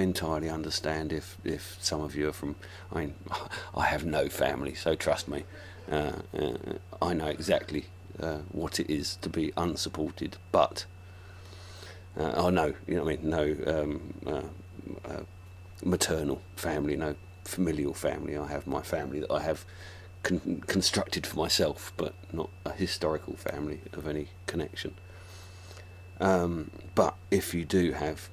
entirely understand if some of you are from... I have no family, so trust me. I know exactly what it is to be unsupported, but... maternal family, no familial family. I have my family that I have constructed for myself, but not a historical family of any connection. But if you do have,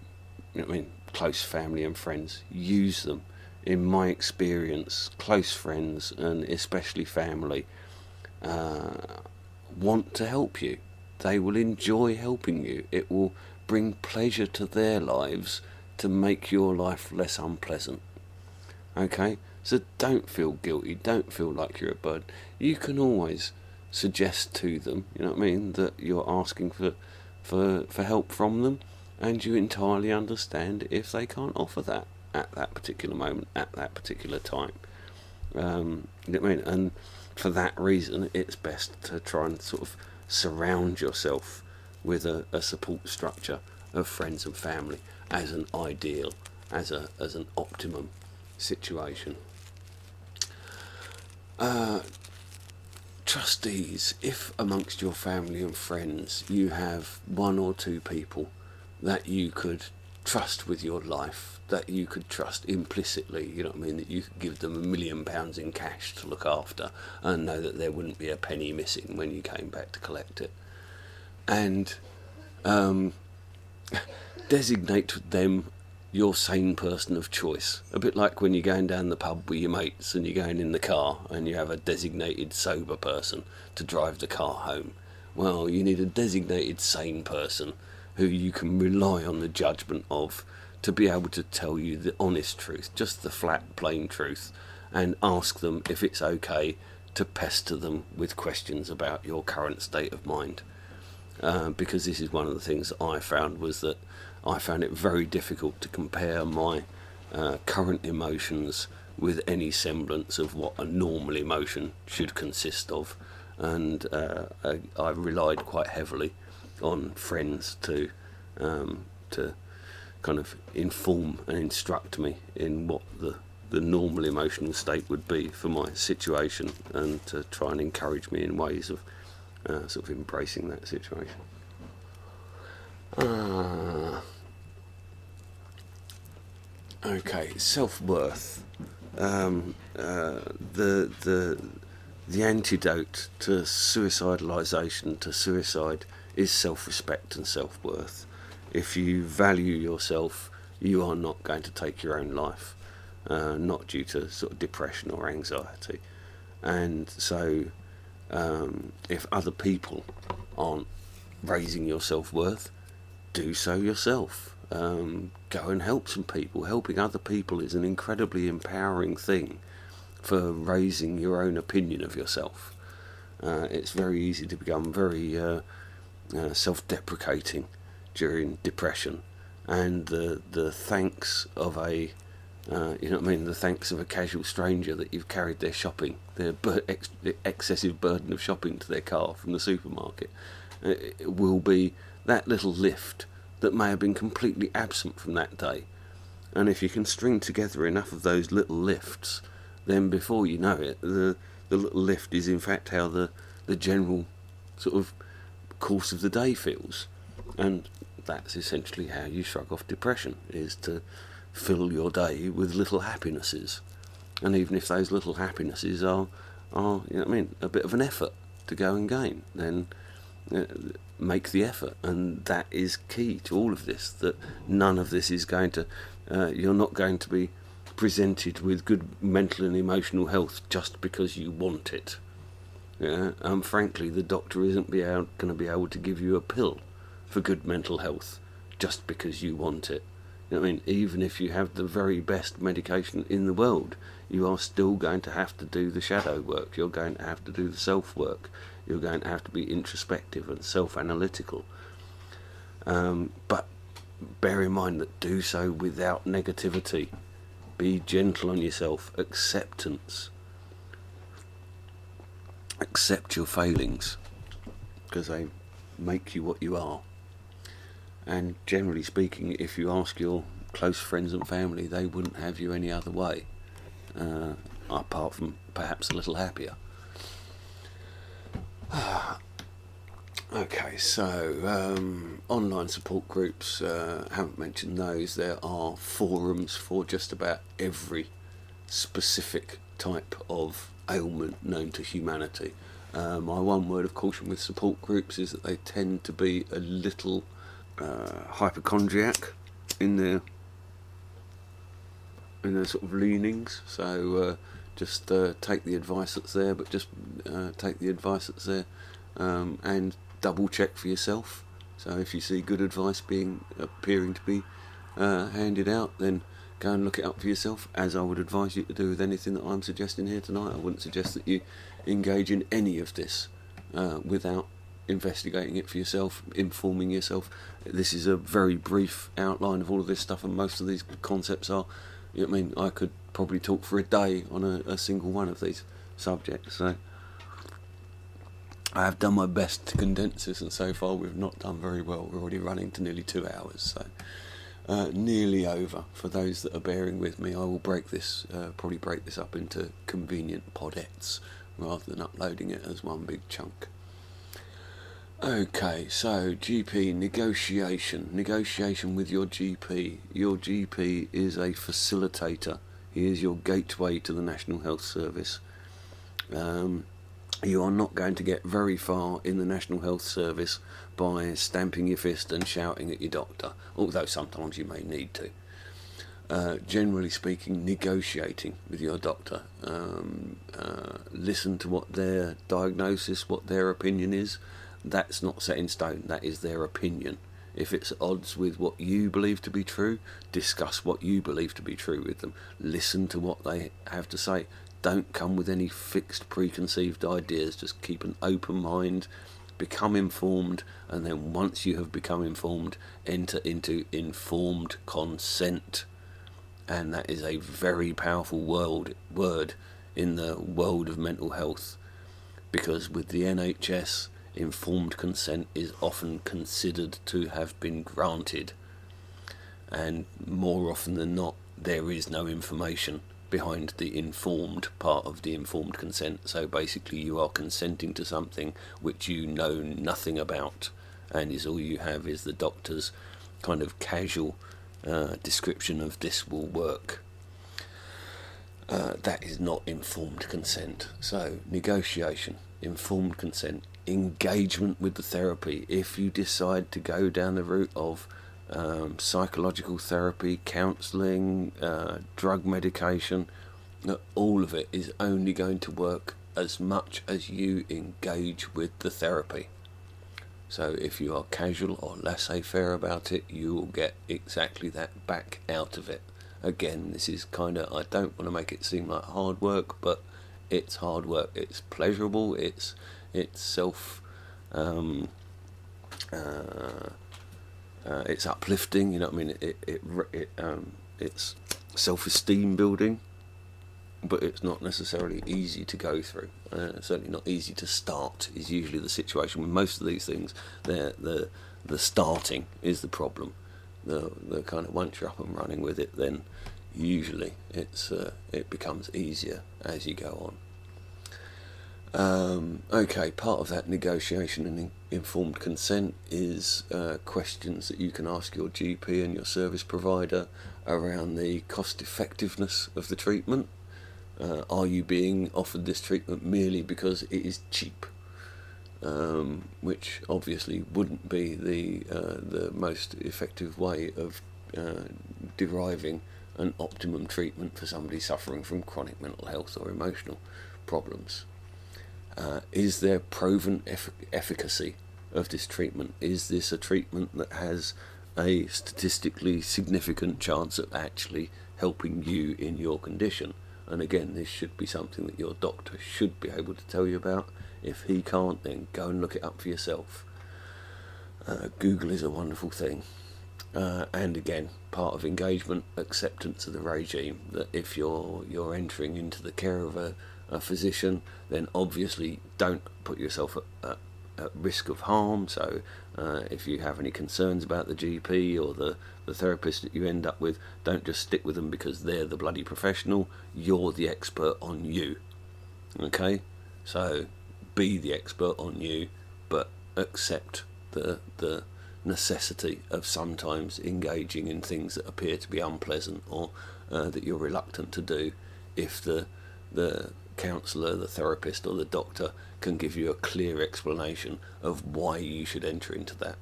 close family and friends, use them. In my experience, close friends and especially family want to help you. They will enjoy helping you. It will bring pleasure to their lives to make your life less unpleasant. Okay? So don't feel guilty, don't feel like you're a burden. You can always suggest to them, that you're asking for help from them, and you entirely understand if they can't offer that at that particular moment, at that particular time. And for that reason, it's best to try and sort of surround yourself with a support structure of friends and family as an ideal, as an optimum situation. Trustees, if amongst your family and friends you have one or two people that you could trust with your life, that you could trust implicitly, that you could give them £1 million in cash to look after and know that there wouldn't be a penny missing when you came back to collect it. And designate them your sane person of choice. A bit like when you're going down the pub with your mates and you're going in the car and you have a designated sober person to drive the car home. Well, you need a designated sane person who you can rely on the judgment of to be able to tell you the honest truth, just the flat, plain truth, and ask them if it's okay to pester them with questions about your current state of mind. Because this is one of the things that I found, was that I found it very difficult to compare my current emotions with any semblance of what a normal emotion should consist of. And I relied quite heavily on friends to kind of inform and instruct me in what the normal emotional state would be for my situation, and to try and encourage me in ways of sort of embracing that situation. Okay, self-worth. The antidote to suicidalisation, to suicide, is self-respect and self-worth. If you value yourself, you are not going to take your own life, not due to sort of depression or anxiety. And so if other people aren't raising your self-worth, do so yourself. Go and help some people. Helping other people is an incredibly empowering thing for raising your own opinion of yourself. It's very easy to become very self-deprecating during depression, and the thanks of a the thanks of a casual stranger that you've carried their shopping, their excessive burden of shopping to their car from the supermarket, it will be that little lift that may have been completely absent from that day. And if you can string together enough of those little lifts, then before you know it, the little lift is in fact how the general sort of course of the day feels. And that's essentially how you shrug off depression, is to fill your day with little happinesses. And even if those little happinesses are a bit of an effort to go and gain, then make the effort. And that is key to all of this, that none of this is going to you're not going to be presented with good mental and emotional health just because you want it. Frankly, the doctor isn't going to be able to give you a pill for good mental health just because you want it. Even if you have the very best medication in the world, you are still going to have to do the shadow work. You're going to have to do the self-work. You're going to have to be introspective and self-analytical. But bear in mind that do so without negativity. Be gentle on yourself. Acceptance. Accept your failings, because they make you what you are. And generally speaking, if you ask your close friends and family, they wouldn't have you any other way, apart from perhaps a little happier. Okay, so online support groups, haven't mentioned those. There are forums for just about every specific type of ailment known to humanity. My one word of caution with support groups is that they tend to be a little hypochondriac in their sort of leanings. So just take the advice that's there, but just take the advice that's there, and double check for yourself. So if you see good advice appearing to be handed out, then go and look it up for yourself, as I would advise you to do with anything that I'm suggesting here tonight. I wouldn't suggest that you engage in any of this without investigating it for yourself, informing yourself. This is a very brief outline of all of this stuff, and most of these concepts are, I could probably talk for a day on a single one of these subjects. So I have done my best to condense this, and so far we've not done very well. We're already running to nearly 2 hours, so nearly over. For those that are bearing with me, I will probably break this up into convenient podettes rather than uploading it as one big chunk. Okay, so GP negotiation with your GP. Your GP is a facilitator. He is your gateway to the National Health Service. You are not going to get very far in the National Health Service by stamping your fist and shouting at your doctor, although sometimes you may need to. Generally speaking, negotiating with your doctor. Listen to what their diagnosis, what their opinion is. That's not set in stone, that is their opinion. If it's at odds with what you believe to be true, discuss what you believe to be true with them. Listen to what they have to say. Don't come with any fixed preconceived ideas. Just keep an open mind, become informed, and then once you have become informed, enter into informed consent. and that is a very powerful word in the world of mental health, because with the NHS, informed consent is often considered to have been granted, and more often than not there is no information behind the informed part of the informed consent. So basically you are consenting to something which you know nothing about, and is all you have is the doctor's kind of casual description of this will work. That is not informed consent. So negotiation, informed consent, engagement with the therapy. If you decide to go down the route of psychological therapy, counselling, drug medication, all of it is only going to work as much as you engage with the therapy. So if you are casual or laissez-faire about it, you will get exactly that back out of it. Again, this is kind of, I don't want to make it seem like hard work, but it's hard work. It's pleasurable. It's self. It's uplifting. You know what I mean? It's self-esteem building, but it's not necessarily easy to go through. Certainly not easy to start is usually the situation with most of these things. The starting is the problem. The kind of, once you're up and running with it, then usually it becomes easier as you go on. Okay, part of that negotiation and informed consent is questions that you can ask your GP and your service provider around the cost effectiveness of the treatment. Are you being offered this treatment merely because it is cheap? Which obviously wouldn't be the most effective way of deriving an optimum treatment for somebody suffering from chronic mental health or emotional problems. Is there proven efficacy of this treatment? Is this a treatment that has a statistically significant chance of actually helping you in your condition? And again, this should be something that your doctor should be able to tell you about. If he can't, then go and look it up for yourself. Google is a wonderful thing. And again, part of engagement, acceptance of the regime, that if you're entering into the care of a physician, then obviously don't put yourself at risk of harm. So if you have any concerns about the GP or the therapist that you end up with, don't just stick with them because they're the bloody professional. You're the expert on you. Okay? So be the expert on you, but accept the necessity of sometimes engaging in things that appear to be unpleasant, or that you're reluctant to do, if the counsellor, the therapist or the doctor can give you a clear explanation of why you should enter into that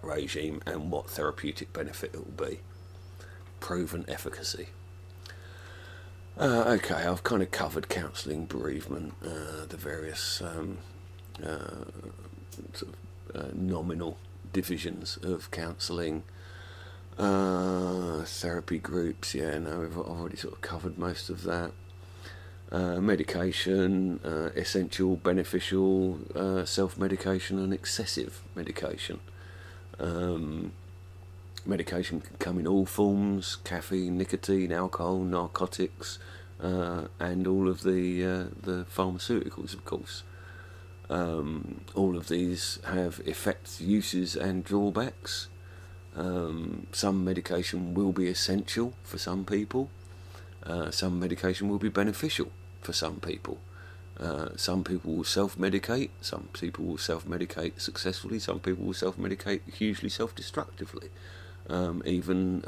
regime and what therapeutic benefit it will be. Proven efficacy. Okay, I've kind of covered counselling, bereavement, the various sort of nominal divisions of counselling, therapy groups. Yeah, no, I've already sort of covered most of that. Medication, essential, beneficial, self-medication and excessive medication. Medication can come in all forms: caffeine, nicotine, alcohol, narcotics, and all of the pharmaceuticals, of course. All of these have effects, uses and drawbacks. Some medication will be essential for some people. Some medication will be beneficial for some people. Some people will self-medicate. Some people will self-medicate successfully. Some people will self-medicate hugely self-destructively. Even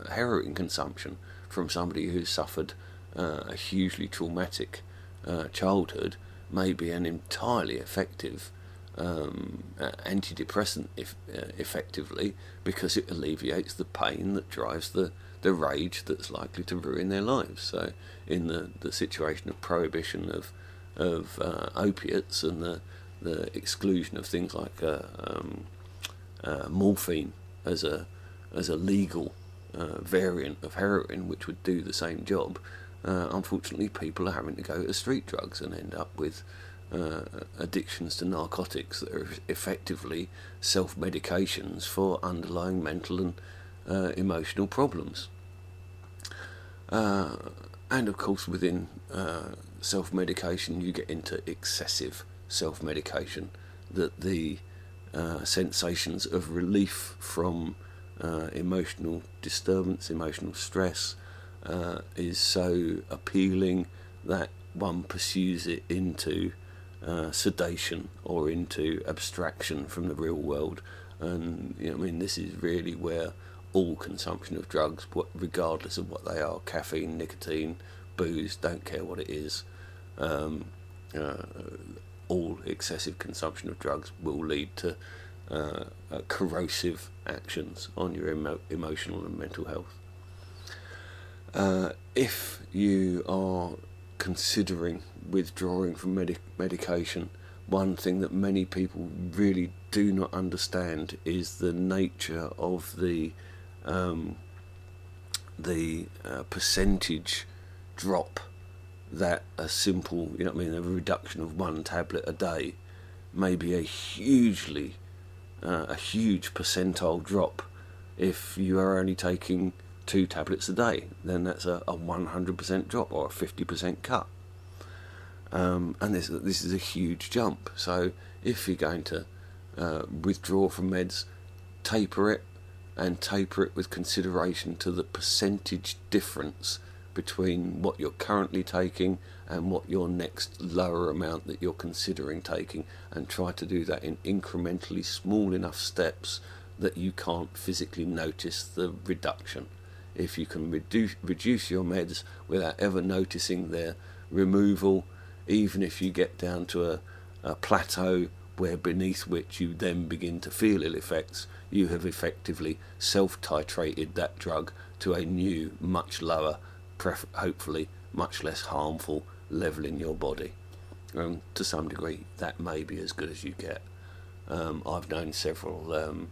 heroin consumption from somebody who's suffered a hugely traumatic childhood may be an entirely effective antidepressant effectively, because it alleviates the pain that drives the rage that's likely to ruin their lives. So in the situation of prohibition of opiates and the exclusion of things like morphine as a legal variant of heroin, which would do the same job, unfortunately people are having to go to street drugs and end up with addictions to narcotics that are effectively self-medications for underlying mental and emotional problems. And of course, within self-medication, you get into excessive self-medication, that the sensations of relief from emotional disturbance, emotional stress, is so appealing that one pursues it into sedation or into abstraction from the real world. And this is really where all consumption of drugs, regardless of what they are, caffeine, nicotine, booze, don't care what it is, all excessive consumption of drugs will lead to corrosive actions on your emotional and mental health. If you are considering withdrawing from medication, one thing that many people really do not understand is the nature of the percentage drop that a simple, a reduction of one tablet a day may be a huge percentile drop. If you are only taking 2 tablets a day, then that's a 100% drop or a 50% cut. And this is a huge jump. So if you're going to withdraw from meds, taper it, and taper it with consideration to the percentage difference between what you're currently taking and what your next lower amount that you're considering taking, and try to do that in incrementally small enough steps that you can't physically notice the reduction. If you can reduce your meds without ever noticing their removal, even if you get down to a plateau where beneath which you then begin to feel ill effects, you have effectively self-titrated that drug to a new, much lower, hopefully much less harmful level in your body. To some degree, that may be as good as you get. I've known several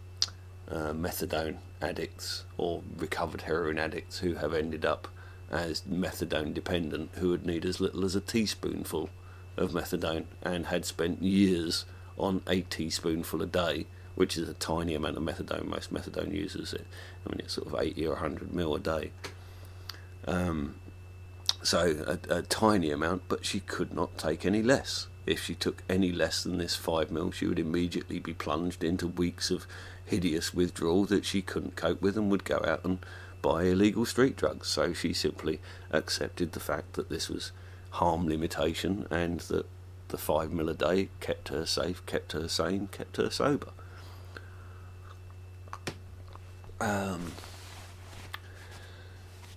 methadone addicts or recovered heroin addicts who have ended up as methadone dependent, who would need as little as a teaspoonful of methadone and had spent years on a teaspoonful a day, which is a tiny amount of methadone. Most methadone users, it's sort of 80 or 100 mil a day. So a tiny amount, but she could not take any less. If she took any less than this 5 mil, she would immediately be plunged into weeks of hideous withdrawal that she couldn't cope with, and would go out and buy illegal street drugs. So she simply accepted the fact that this was harm limitation, and that the 5 mil a day kept her safe, kept her sane, kept her sober.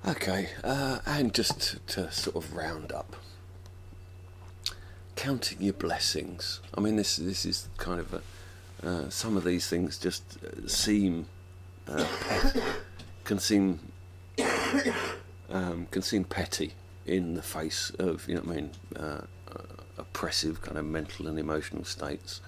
Okay, and just to sort of round up, counting your blessings. This is kind of some of these things just seem can seem petty in the face of oppressive kind of mental and emotional states.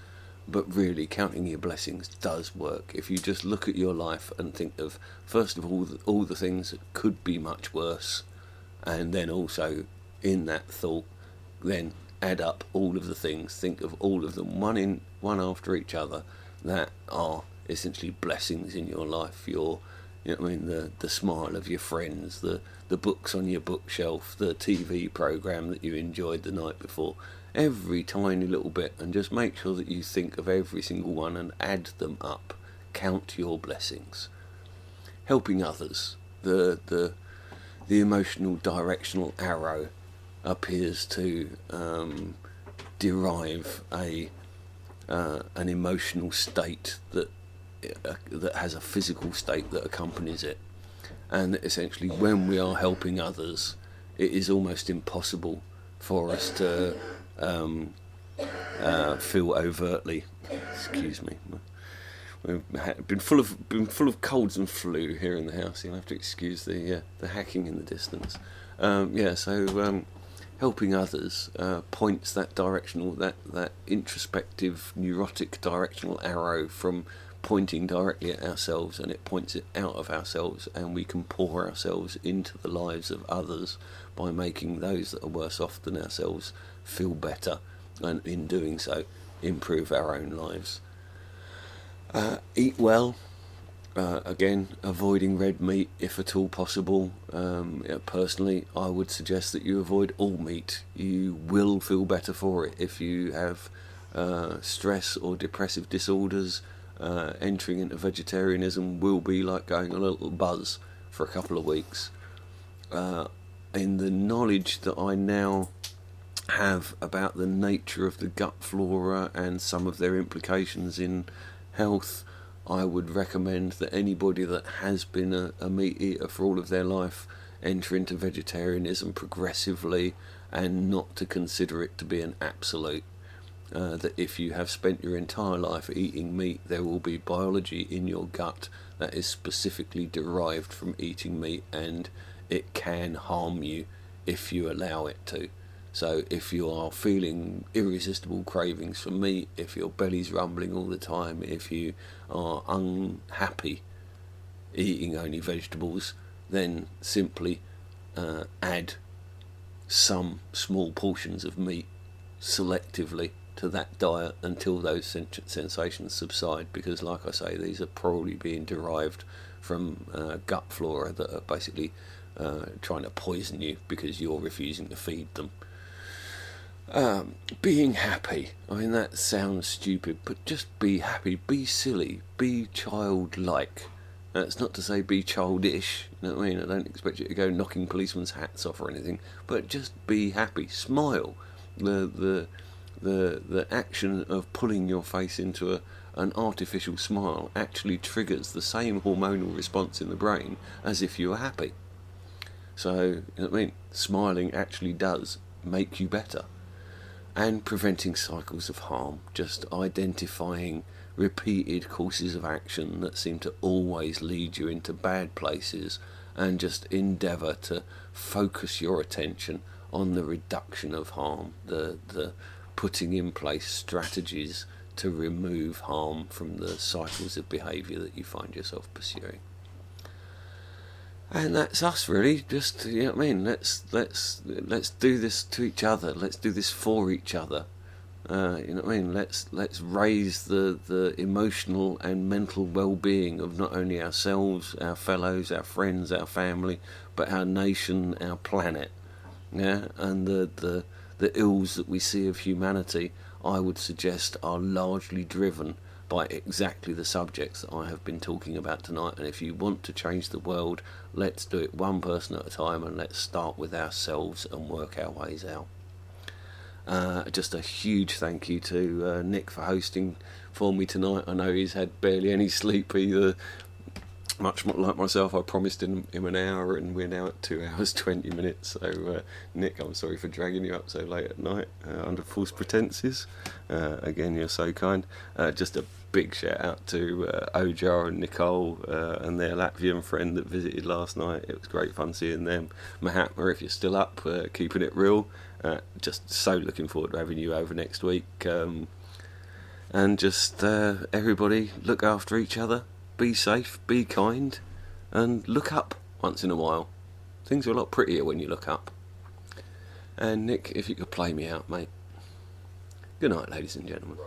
But really, counting your blessings does work. If you just look at your life and think of, first of all the things that could be much worse, and then also in that thought, then add up all of the things, think of all of them, one after each other, that are essentially blessings in your life. The smile of your friends, the books on your bookshelf, the TV program that you enjoyed the night before, every tiny little bit, and just make sure that you think of every single one and add them up. Count your blessings. Helping others, the emotional directional arrow appears to derive an emotional state that has a physical state that accompanies it, and essentially when we are helping others, it is almost impossible for us to feel overtly. Excuse me. We've been full of colds and flu here in the house. You'll have to excuse the hacking in the distance. Helping others points that directional, that introspective, neurotic directional arrow from pointing directly at ourselves, and it points it out of ourselves, and we can pour ourselves into the lives of others by making those that are worse off than ourselves feel better, and in doing so improve our own lives. Eat well, Again, avoiding red meat if at all possible. Personally, I would suggest that you avoid all meat. You will feel better for it if you have stress or depressive disorders. Entering into vegetarianism will be like going on a little buzz for a couple of weeks. In the knowledge that I now have about the nature of the gut flora and some of their implications in health, I would recommend that anybody that has been a meat eater for all of their life enter into vegetarianism progressively, and not to consider it to be an absolute. That if you have spent your entire life eating meat, there will be biology in your gut that is specifically derived from eating meat, and it can harm you if you allow it to. So if you are feeling irresistible cravings for meat, if your belly's rumbling all the time, if you are unhappy eating only vegetables, then simply add some small portions of meat selectively to that diet until those sensations subside, because like I say, these are probably being derived from gut flora that are basically trying to poison you because you're refusing to feed them. Being happy, I mean, that sounds stupid, but just be happy, be silly, be childlike. That's not to say be childish, you know what I mean? I don't expect you to go knocking policemen's hats off or anything, but just be happy, smile. The action of pulling your face into an artificial smile actually triggers the same hormonal response in the brain as if you were happy. So, you know what I mean? Smiling actually does make you better. And preventing cycles of harm, just identifying repeated courses of action that seem to always lead you into bad places, and just endeavour to focus your attention on the reduction of harm, the putting in place strategies to remove harm from the cycles of behaviour that you find yourself pursuing. And that's us, really. Just, you know what I mean, let's do this to each other. Let's do this for each other. You know what I mean. Let's raise the emotional and mental well-being of not only ourselves, our fellows, our friends, our family, but our nation, our planet. Yeah, and the ills that we see of humanity, I would suggest, are largely driven by exactly the subjects that I have been talking about tonight. And if you want to change the world, let's do it one person at a time, and let's start with ourselves and work our ways out. Just a huge thank you to Nick for hosting for me tonight. I know he's had barely any sleep either. Much like myself, I promised him an hour, and we're now at 2 hours 20 minutes. So Nick, I'm sorry for dragging you up so late at night under false pretences. Again, you're so kind. Just a big shout out to Ojar and Nicole and their Latvian friend that visited last night. It was great fun seeing them. Mahatma, if you're still up, keeping it real. Just so looking forward to having you over next week. And just everybody, look after each other. Be safe, be kind, and look up once in a while. Things are a lot prettier when you look up. And Nick, if you could play me out, mate. Good night, ladies and gentlemen.